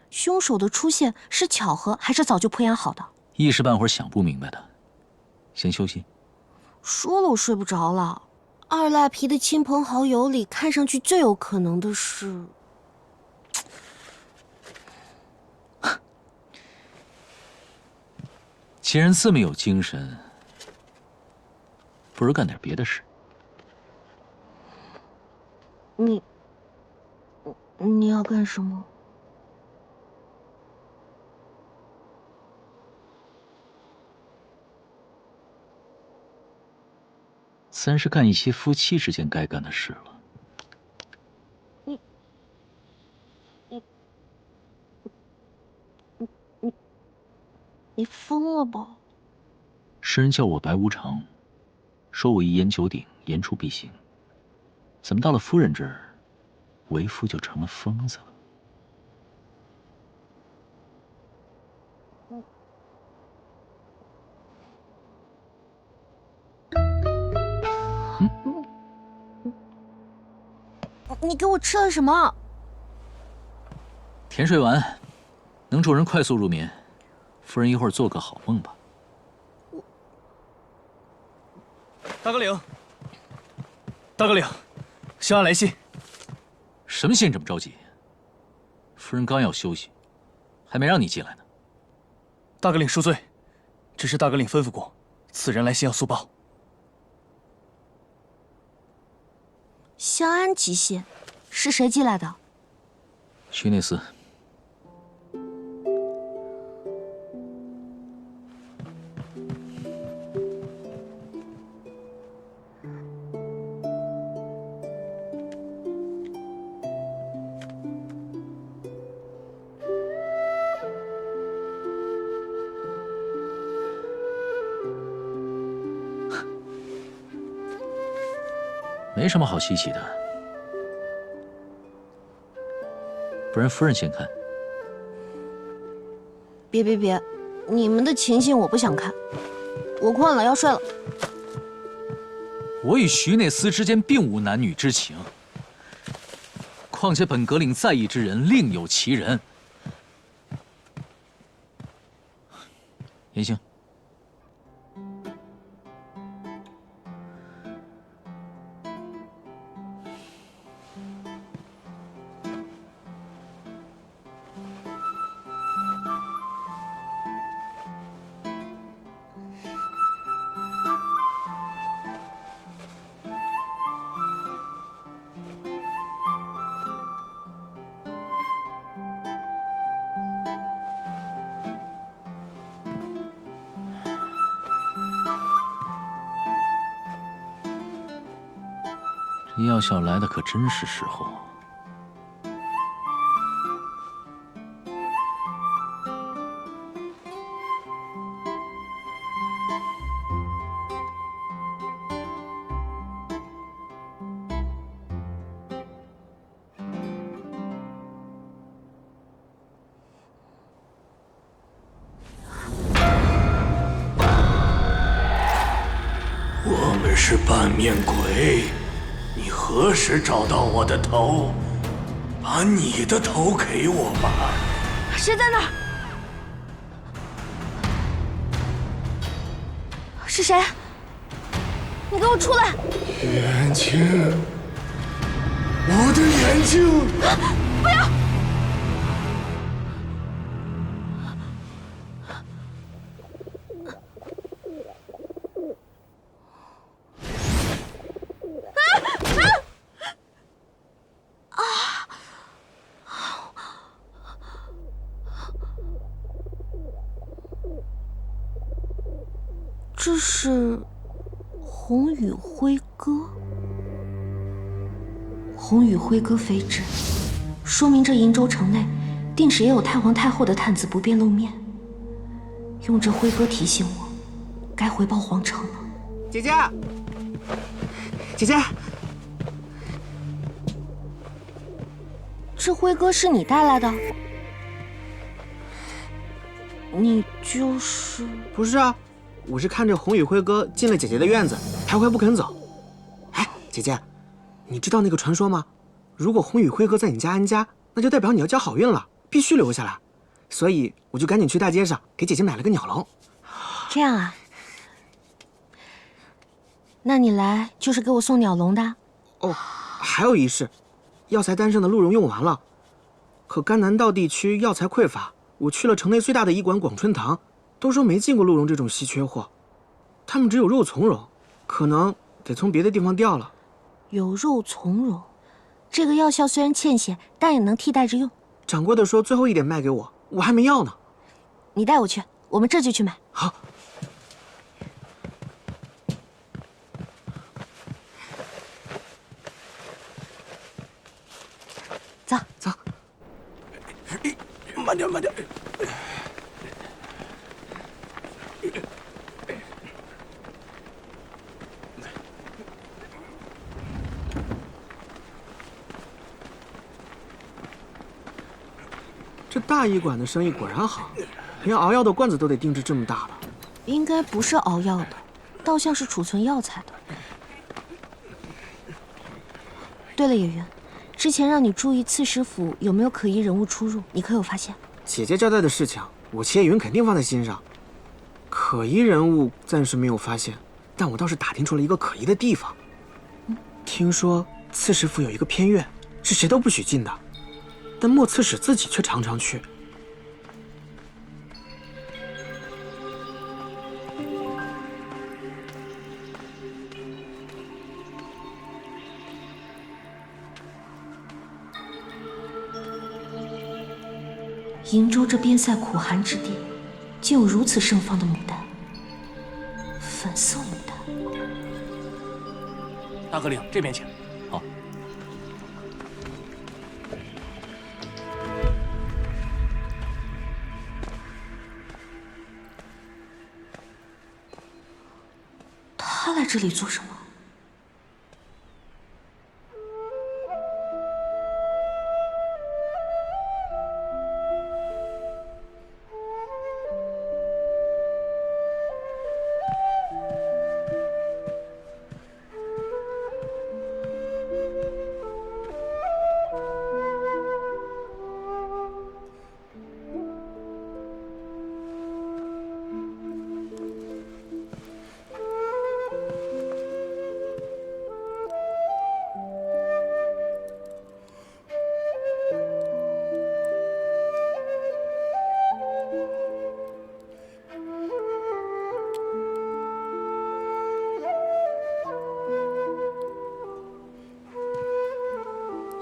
凶手的出现是巧合，还是早就铺演好的？一时半会儿想不明白的，先休息。说了我睡不着了。二赖皮的亲朋好友里，看上去最有可能的是……既然这么有精神，不如干点别的事。你要干什么？自然是干一些夫妻之间该干的事了。你疯了吧？世人叫我白无常，说我一言九鼎，言出必行。怎么到了夫人这儿，为夫就成了疯子了？你给我吃了什么？甜睡丸，能助人快速入眠。夫人一会儿做个好梦吧。大哥领，大哥领，香安来信。什么信这么着急？夫人刚要休息，还没让你进来呢。大哥领恕罪，只是大哥领吩咐过，此人来信要速报。香安急信，是谁寄来的？徐内司。没什么好稀奇的，不然夫人先看。别，你们的情信我不想看，我困了，要睡了。我与徐内司之间并无男女之情，况且本阁领在意之人另有其人。言行。这药效来的可真是时候啊！我们是半面鬼。你何时找到我的头？把你的头给我吧！谁在那儿？是谁？你给我出来！眼睛，我的眼睛！不要！这是红羽辉歌，红羽辉歌飞至，说明这瀛州城内定时也有太皇太后的探子不便露面。用这辉歌提醒我，该回报皇城了。姐姐，姐姐，这辉歌是你带来的？你就是？不是啊。我是看着红羽辉歌进了姐姐的院子，徘徊不肯走。哎，姐姐，你知道那个传说吗？如果红羽辉歌在你家安家，那就代表你要交好运了，必须留下来。所以我就赶紧去大街上给姐姐买了个鸟笼。这样啊？那你来就是给我送鸟笼的？哦，还有一事，药材单上的鹿茸用完了，可甘南道地区药材匮乏，我去了城内最大的医馆广春堂。都说没见过鹿茸这种稀缺货，他们只有肉苁蓉，可能得从别的地方调了。有肉苁蓉，这个药效虽然欠些，但也能替代着用。掌柜的说最后一点卖给我，我还没要呢。你带我去，我们这就去买。好。走走。慢点，慢点。这大医馆的生意果然好，连熬药的罐子都得定制这么大了。应该不是熬药的，倒像是储存药材的。对了，野云，之前让你注意刺史府有没有可疑人物出入，你可有发现？姐姐交代的事情，我齐野云肯定放在心上。可疑人物暂时没有发现，但我倒是打听出了一个可疑的地方。听说刺史府有一个偏院，是谁都不许进的。但莫刺史自己却常常去。瀛州这边塞苦寒之地，竟有如此盛放的牡丹，粉色牡丹。大哥领，这边请。好。他来这里做什么？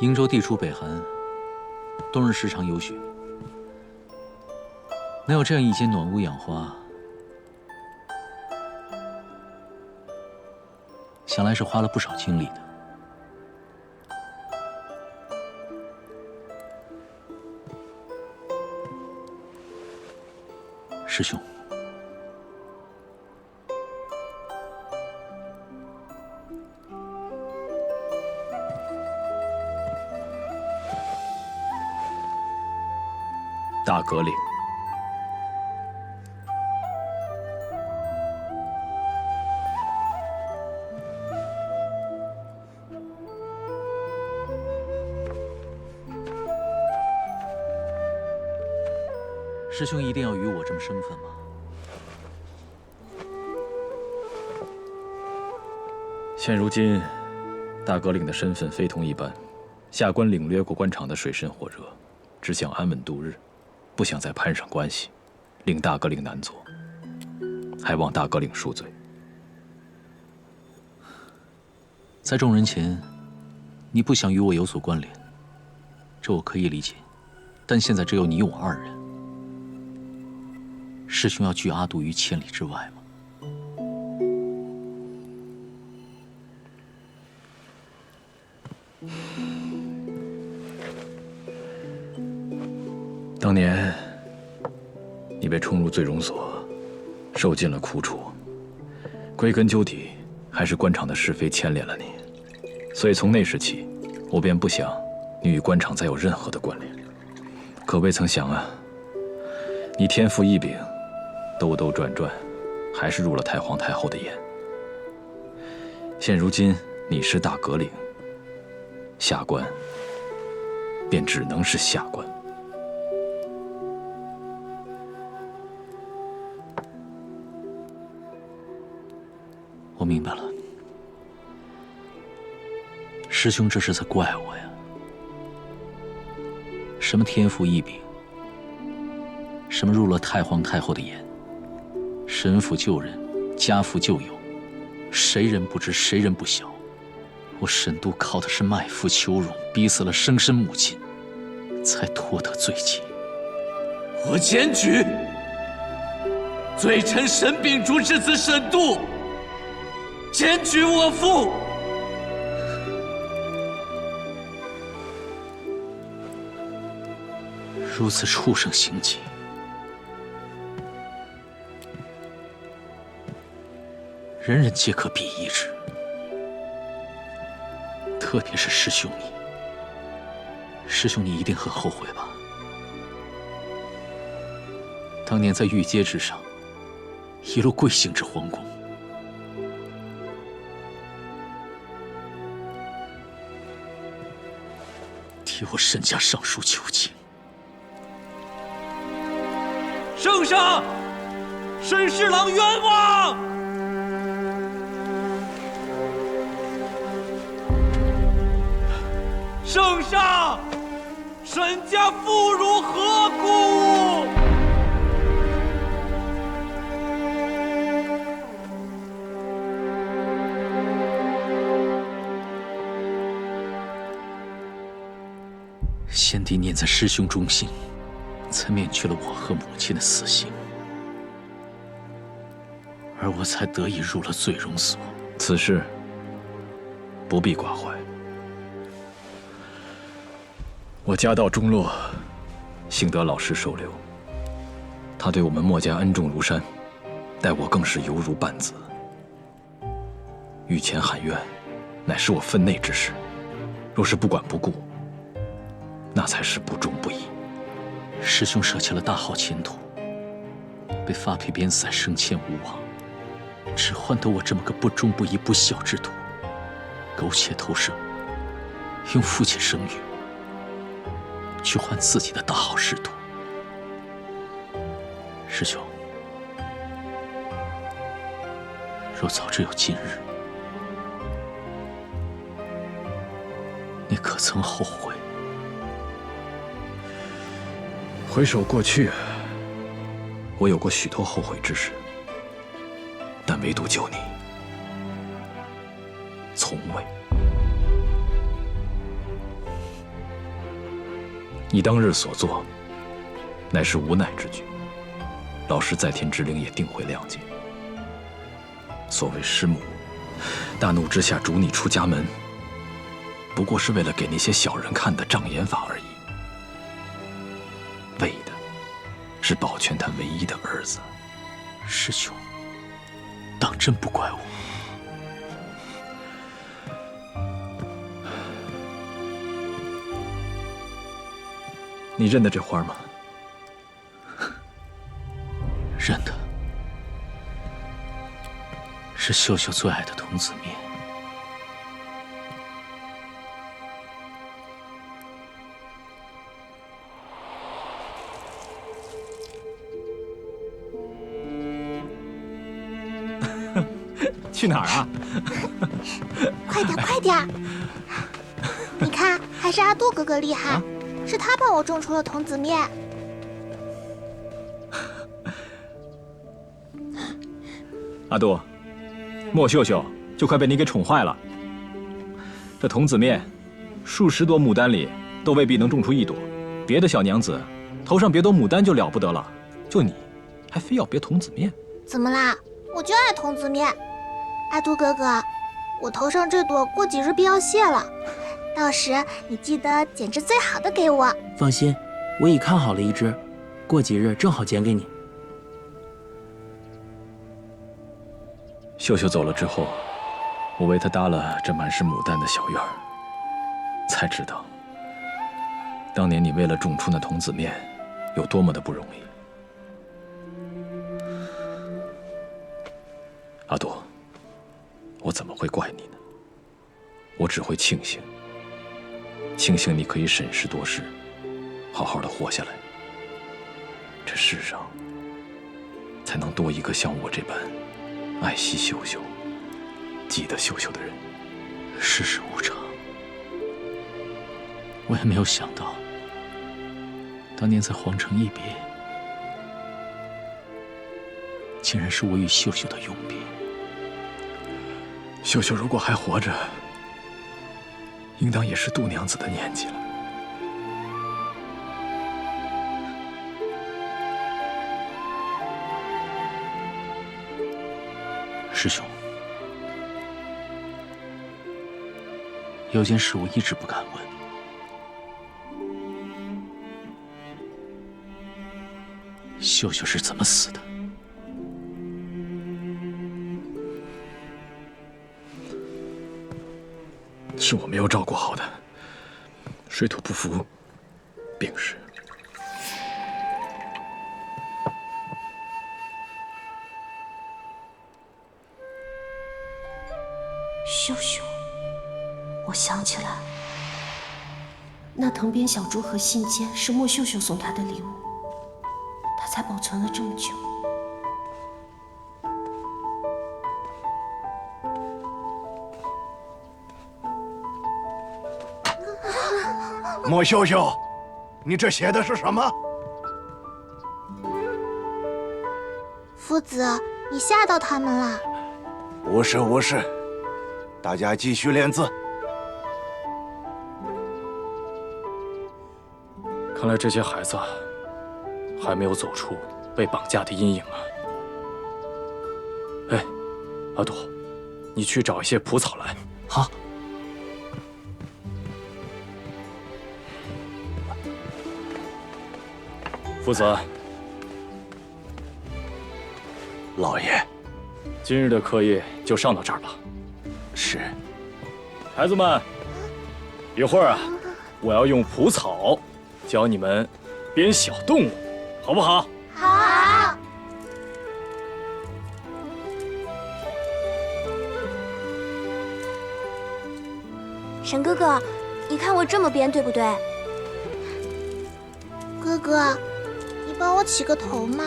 瀛州地处北寒，冬日时常有雪，能有这样一间暖屋养花，想来是花了不少精力的。师兄，大革领。师兄一定要与我这么生分吗？现如今，大革领的身份非同一般，下官领略过官场的水深火热，只想安稳度日，不想再攀上关系，令大革领难做，还望大革领恕罪。在众人前，你不想与我有所关联，这我可以理解，但现在只有你我二人。师兄要拒阿杜于千里之外吗？当年，你被冲入醉容所，受尽了苦楚。归根究底，还是官场的是非牵连了你。所以从那时起，我便不想你与官场再有任何的关联。可未曾想啊，你天赋异禀。兜兜转转，还是入了太皇太后的眼。现如今你是大革领，下官便只能是下官。我明白了，师兄这是在怪我呀？什么天赋异禀，什么入了太皇太后的眼？神父救人，家父救友，谁人不知，谁人不晓？我沈都靠的是卖夫求荣，逼死了生身母亲，才脱得罪己。我检举罪臣沈秉烛之子沈度，检举我父。如此畜生行径，人人皆可鄙夷之，特别是师兄你。师兄你一定很后悔吧？当年在御阶之上，一路贵行至皇宫，替我沈家上书求情。圣上，沈侍郎冤枉！圣上，沈家妇孺何故？先帝念在师兄忠心，才免去了我和母亲的死刑，而我才得以入了醉容所。此事不必挂怀。我家道中落，幸得老师收留。他对我们墨家恩重如山，待我更是犹如半子。御前喊冤，乃是我分内之事，若是不管不顾，那才是不忠不义。师兄舍弃了大好前途，被发配边塞，升迁无望，只换得我这么个不忠不义不孝之徒，苟且偷生，用父亲生育去换自己的大好仕途。师兄，若早知有今日，你可曾后悔？回首过去，我有过许多后悔之事，但唯独救你，从未。你当日所做，乃是无奈之举。老师在天之灵也定会谅解。所谓师母，大怒之下逐你出家门，不过是为了给那些小人看的障眼法而已，为的是保全他唯一的儿子。师兄，当真不怪我。你认得这花吗？认得，是秀秀最爱的童子面。去哪儿啊？快点，快点！你看，还是阿杜哥哥厉害，是他帮我种出了童子面。阿杜，莫秀秀就快被你给宠坏了。这童子面，数十朵牡丹里都未必能种出一朵。别的小娘子头上别朵牡丹就了不得了，就你，还非要别童子面。怎么啦？我就爱童子面。阿杜哥哥，我头上这朵过几日便要谢了，到时你记得剪只最好的给我。放心，我已看好了一只，过几日正好剪给你。秀秀走了之后，我为她搭了这满是牡丹的小院儿，才知道，当年你为了种出那童子面，有多么的不容易。阿朵，我怎么会怪你呢？我只会庆幸，庆幸你可以审时度势，好好的活下来。这世上，才能多一个像我这般爱惜秀秀、记得秀秀的人。世事无常，我也没有想到，当年在皇城一别，竟然是我与秀秀的永别。秀秀如果还活着，应当也是杜娘子的年纪了。师兄，有件事我一直不敢问。秀秀是怎么死的？是我没有照顾好的，水土不服，病逝。秀秀，我想起来了，那藤编小珠和信笺是莫秀秀送她的礼物，她才保存了这么久。莫秀秀，你这写的是什么？夫子，你吓到他们了。无事无事，大家继续练字。看来这些孩子还没有走出被绑架的阴影啊！哎，阿朵，你去找一些蒲草来。好。夫子，老爷，今日的课业就上到这儿吧。是。孩子们，一会儿啊，我要用蒲草教你们编小动物，好不好？好。沈哥哥，你看我这么编对不对？哥哥，你帮我起个头嘛。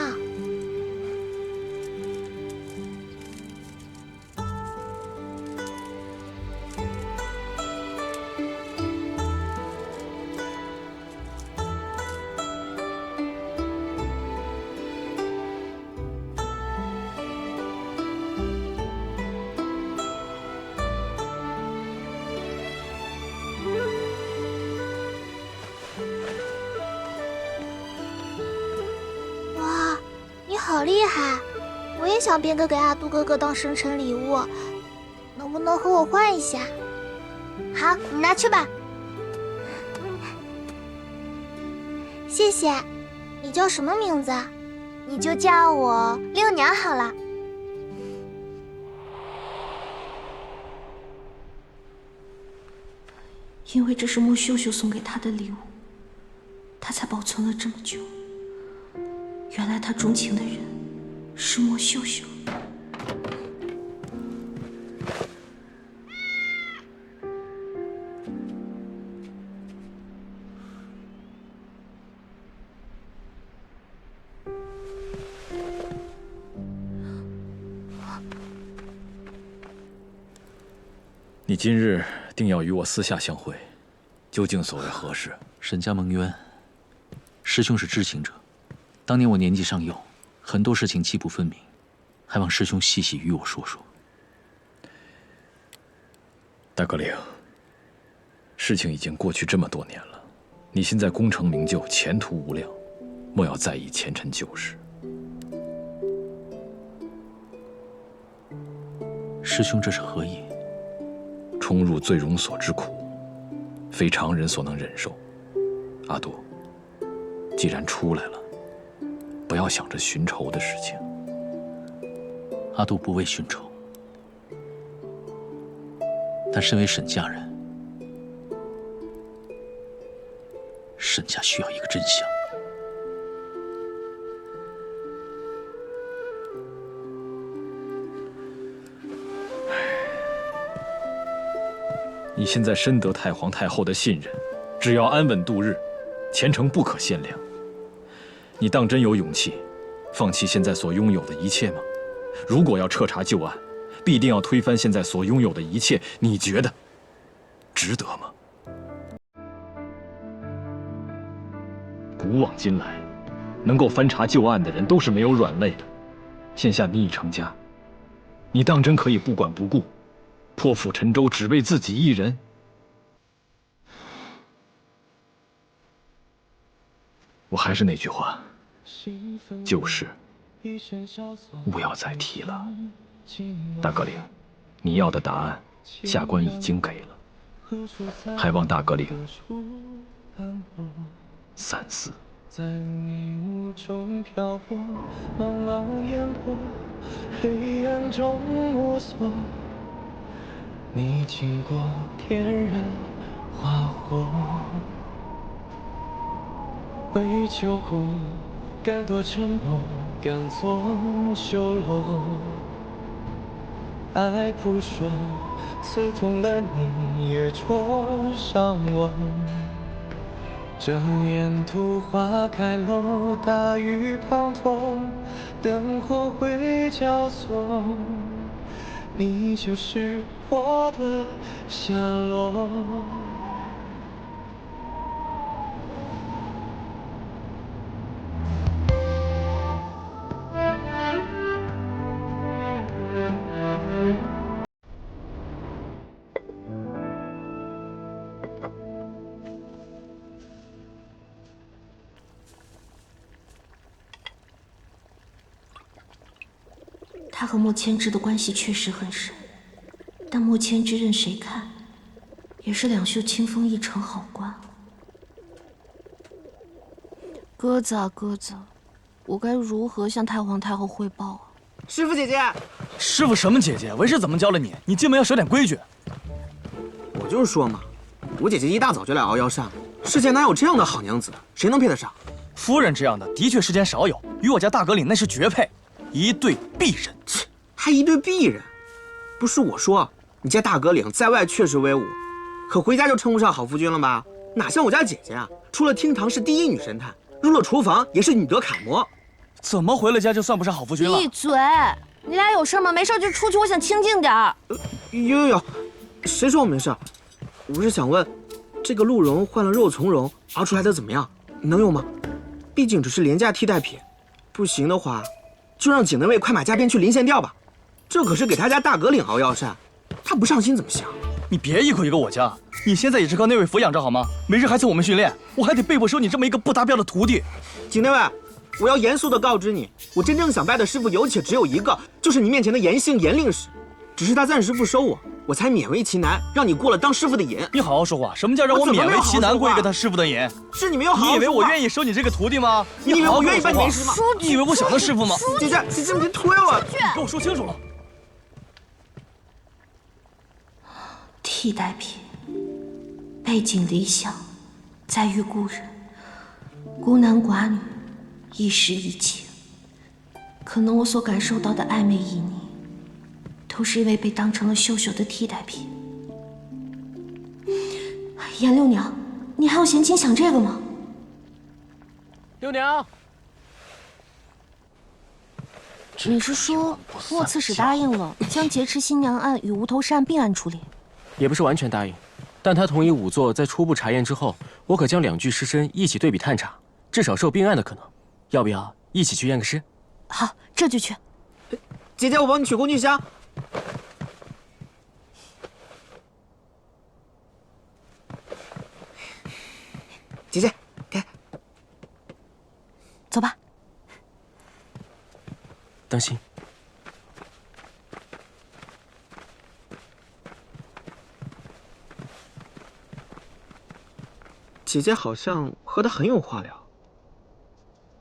好厉害！我也想编个给阿杜哥哥当生辰礼物，能不能和我换一下？好，你拿去吧。谢谢。你叫什么名字？你就叫我六娘好了。因为这是莫秀秀送给他的礼物，他才保存了这么久。原来他钟情的人是莫秀秀。你今日定要与我私下相会，究竟所为何事？沈家蒙冤，师兄是知情者。当年我年纪尚幼，很多事情记不分明，还望师兄细细与我说说。大哥领，事情已经过去这么多年了，你现在功成名就，前途无量，莫要在意前尘旧事。师兄这是何意？冲入醉容所之苦，非常人所能忍受。阿杜，既然出来了，不要想着寻仇的事情。阿杜不为寻仇，但身为沈家人，沈家需要一个真相。你现在深得太皇太后的信任，只要安稳度日，前程不可限量。你当真有勇气放弃现在所拥有的一切吗？如果要彻查旧案，必定要推翻现在所拥有的一切，你觉得值得吗？古往今来，能够翻查旧案的人都是没有软肋的。现下你已成家，你当真可以不管不顾，破釜沉舟，只为自己一人？我还是那句话，旧事勿要再提了。大哥领，你要的答案，下官已经给了，还望大哥领三思。在迷雾中漂泊，茫茫烟波，黑暗中摸索。你经过天人花火，为救护，敢多沉默，敢做修罗。爱扑朔，刺痛了你，也灼伤我。这沿途花开落，大雨滂沱，灯火会交错，你就是我的下落。他和莫千之的关系确实很深，但莫千之任谁看，也是两袖清风一城好官。鸽子啊鸽子，我该如何向太皇太后汇报啊？师傅姐姐，师傅什么姐姐？为师怎么教了你？你进门要守点规矩。我就是说嘛，我姐姐一大早就来熬药膳了，世间哪有这样的好娘子？谁能配得上？夫人这样的的确世间少有，与我家大阁领那是绝配。一对璧人，切，还一对璧人？不是我说，你家大阁领在外确实威武，可回家就称不上好夫君了吧？哪像我家姐姐啊，出了厅堂是第一女神探，入了厨房也是女德楷模。怎么回了家就算不上好夫君了？闭嘴！你俩有事吗？没事就出去，我想清静点儿。有，谁说我没事？我是想问，这个鹿茸换了肉苁蓉熬出来的怎么样？能用吗？毕竟只是廉价替代品，不行的话。就让景内卫快马加鞭去临县调吧，这可是给他家大阁领熬药膳，他不上心怎么行？你别一口一个我家，你现在也是靠内卫抚养着好吗？没事还请我们训练，我还得被迫收你这么一个不达标的徒弟。景内卫，我要严肃地告知你，我真正想拜的师傅有且只有一个，就是你面前的严姓严令师。只是他暂时不收我，我才勉为其难让你过了当师傅的瘾。你好好说话，什么叫让我勉为其难过一个他师傅的瘾？是你没有好好说话。你以为我愿意收你这个徒弟吗？你以为我愿意拜你为师吗？你以为我想当师傅吗？姐姐，你别推我！你给我说清楚了。替代品，背井离乡，在遇故人，孤男寡女，一时一情。可能我所感受到的暧昧旖旎，都是因为被当成了秀秀的替代品。颜六娘，你还有闲情想这个吗？六娘，你是说莫刺史答应了将劫持新娘案与无头尸案并案处理？也不是完全答应，但他同意仵作在初步查验之后，我可将两具尸身一起对比探查，至少是有并案的可能。要不要一起去验个尸？好，这就去。姐姐，我帮你取工具箱。姐姐，给。走吧。当心。姐姐好像和他很有话聊。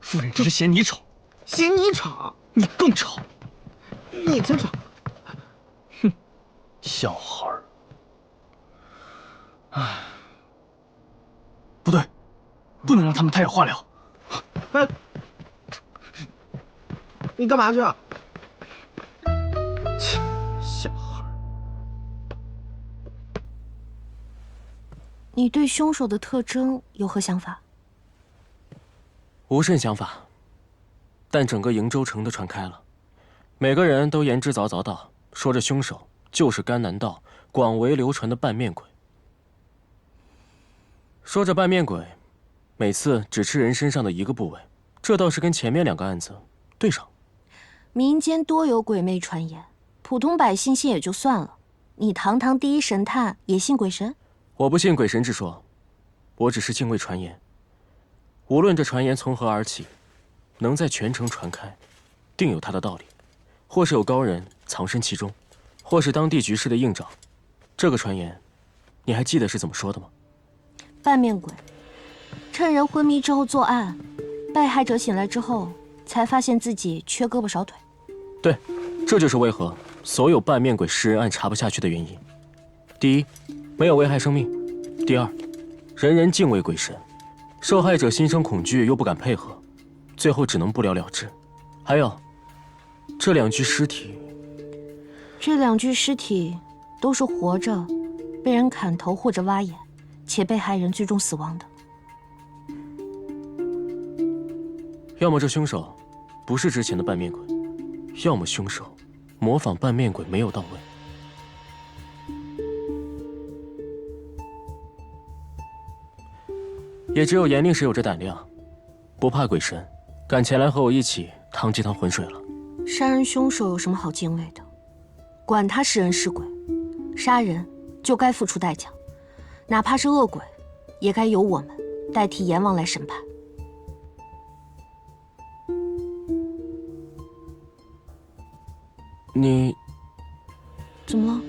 夫人只是嫌你丑，嫌你丑，你更丑。你真丑。哼，小孩儿。唉，不对，不能让他们太有话聊。哎，你干嘛去啊？切，小孩儿。你对凶手的特征有何想法？无甚想法，但整个瀛州城都传开了，每个人都言之凿凿道，说这凶手就是甘南道广为流传的半面鬼。说这半面鬼每次只吃人身上的一个部位，这倒是跟前面两个案子对上。民间多有鬼魅传言，普通百姓信也就算了，你堂堂第一神探也信鬼神？我不信鬼神之说，我只是敬畏传言。无论这传言从何而起，能在全城传开，定有它的道理，或是有高人藏身其中，或是当地局势的映照。这个传言，你还记得是怎么说的吗？半面鬼趁人昏迷之后作案，被害者醒来之后才发现自己缺胳膊少腿。对，这就是为何所有半面鬼食人案查不下去的原因。第一，没有危害生命；第二，人人敬畏鬼神，受害者心生恐惧又不敢配合，最后只能不了了之。还有，这两具尸体都是活着被人砍头或者挖眼，且被害人最终死亡的。要么这凶手不是之前的半面鬼，要么凶手模仿半面鬼没有到位。也只有严令师有这胆量，不怕鬼神，敢前来和我一起趟这趟浑水了。杀人凶手有什么好敬畏的？管他是人是鬼，杀人就该付出代价，哪怕是恶鬼，也该由我们代替阎王来审判。你怎么了？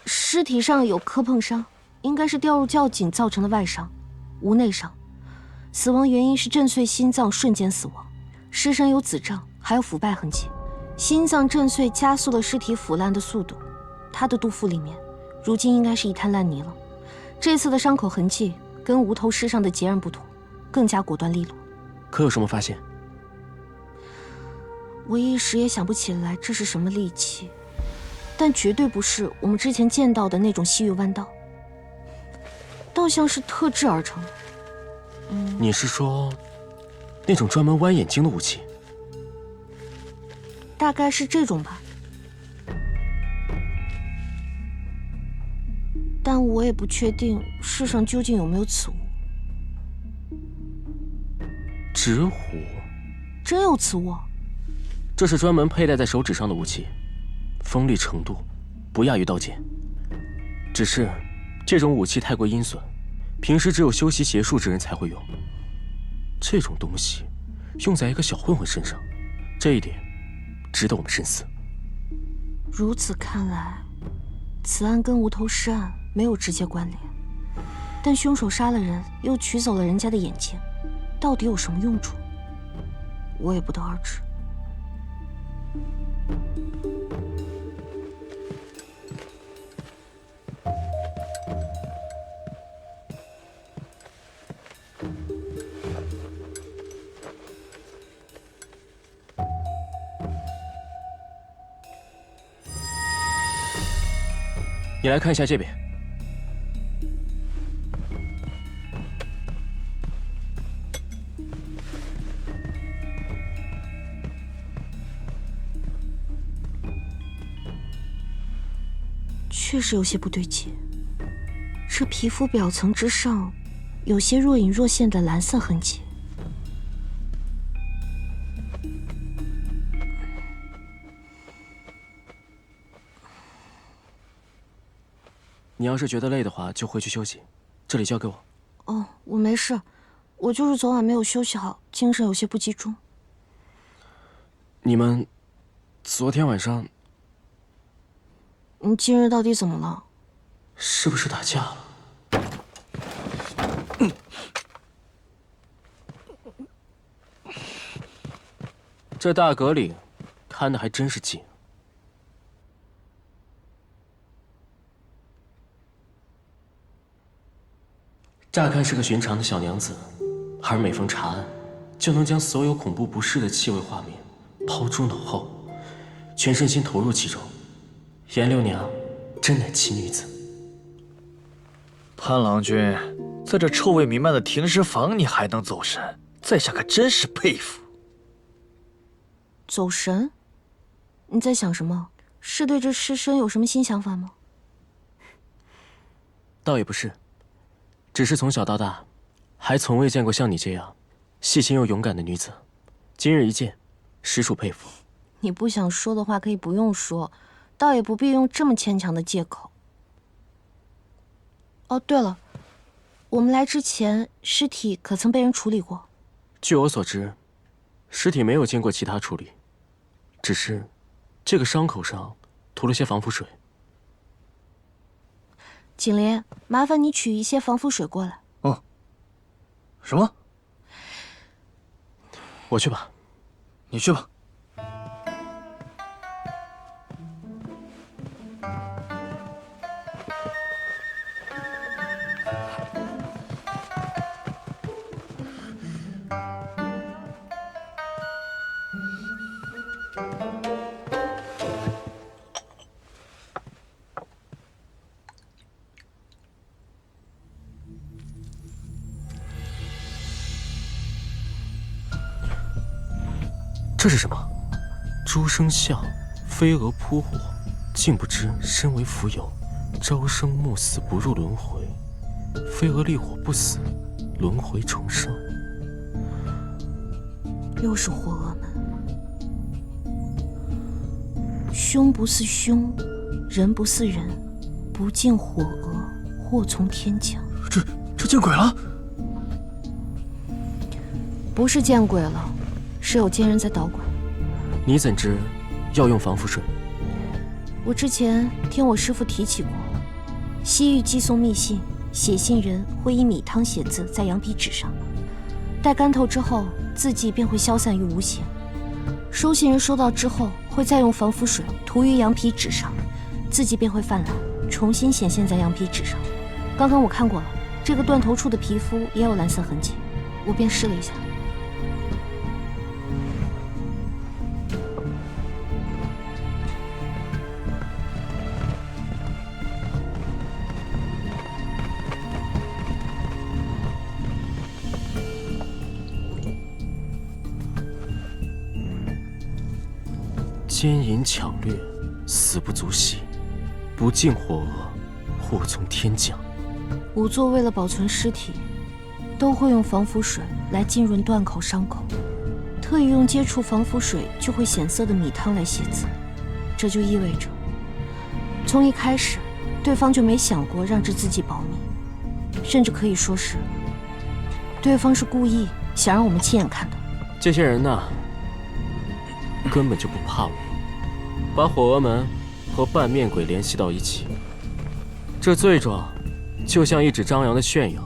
尸体上有磕碰伤，应该是掉入窖井造成的外伤，无内伤。死亡原因是震碎心脏瞬间死亡，尸身有紫胀，还有腐败痕迹。心脏震碎加速了尸体腐烂的速度，他的肚腹里面如今应该是一滩烂泥了。这次的伤口痕迹跟无头尸上的截然不同，更加果断利落。可有什么发现？我一时也想不起来这是什么利器，但绝对不是我们之前见到的那种西域弯刀，倒像是特制而成。你是说那种专门剜眼睛的武器？大概是这种吧，但我也不确定世上究竟有没有此物。指虎，真有此物？这是专门佩戴在手指上的武器，锋利程度不亚于刀剑。只是这种武器太过阴损，平时只有修习邪术之人才会用。这种东西用在一个小混混身上，这一点值得我们深思。如此看来，此案跟无头尸案没有直接关联，但凶手杀了人，又取走了人家的眼睛，到底有什么用处，我也不得而知。你来看一下这边。确实有些不对劲，这皮肤表层之上有些若隐若现的蓝色痕迹。你要是觉得累的话，就回去休息，这里交给我。哦，我没事，我就是昨晚没有休息好，精神有些不集中。你们昨天晚上，你今日到底怎么了？是不是打架了？这大阁里看的还真是紧。乍看是个寻常的小娘子，而每逢查案，就能将所有恐怖不适的气味画面抛诸脑后，全身心投入其中。颜六娘真乃奇女子。潘郎君，在这臭味弥漫的停尸房，你还能走神，在下可真是佩服。走神？你在想什么？是对这尸身有什么新想法吗？倒也不是。只是从小到大，还从未见过像你这样细心又勇敢的女子，今日一见，实属佩服。你不想说的话可以不用说，倒也不必用这么牵强的借口。哦，对了，我们来之前，尸体可曾被人处理过？据我所知，尸体没有经过其他处理，只是这个伤口上涂了些防腐水。景林，麻烦你取一些防腐水过来。哦。什么？我去吧。你去吧。这是什么？诸生相，飞蛾扑火，竟不知身为蜉蝣，朝生暮死不入轮回。飞蛾烈火不死，轮回重生。又是火蛾们。凶不似凶，人不似人，不敬火蛾，祸从天降。这见鬼了！不是见鬼了。是有奸人在捣鬼。你怎知要用防腐水？我之前听我师父提起过，西域寄送密信，写信人会以米汤写字在羊皮纸上，待干透之后，字迹便会消散于无形。收信人收到之后，会再用防腐水涂于羊皮纸上，字迹便会泛蓝，重新显现在羊皮纸上。刚刚我看过了，这个断头处的皮肤也有蓝色痕迹，我便试了一下。奸淫抢掠，死不足惜；不敬火蛾，祸从天降。仵作为了保存尸体，都会用防腐水来浸润断口伤口，特意用接触防腐水就会显色的米汤来写字。这就意味着，从一开始，对方就没想过让这字迹保密。甚至可以说是，对方是故意想让我们亲眼看到。这些人呢，根本就不怕我，把火峨门和半面鬼联系到一起，这罪状就像一纸张扬的炫耀，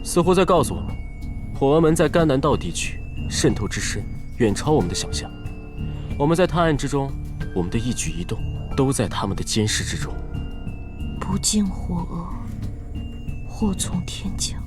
似乎在告诉我们，火峨门在甘南道地区渗透之深，远超我们的想象。我们在探案之中，我们的一举一动都在他们的监视之中。不敬火峨，祸从天降。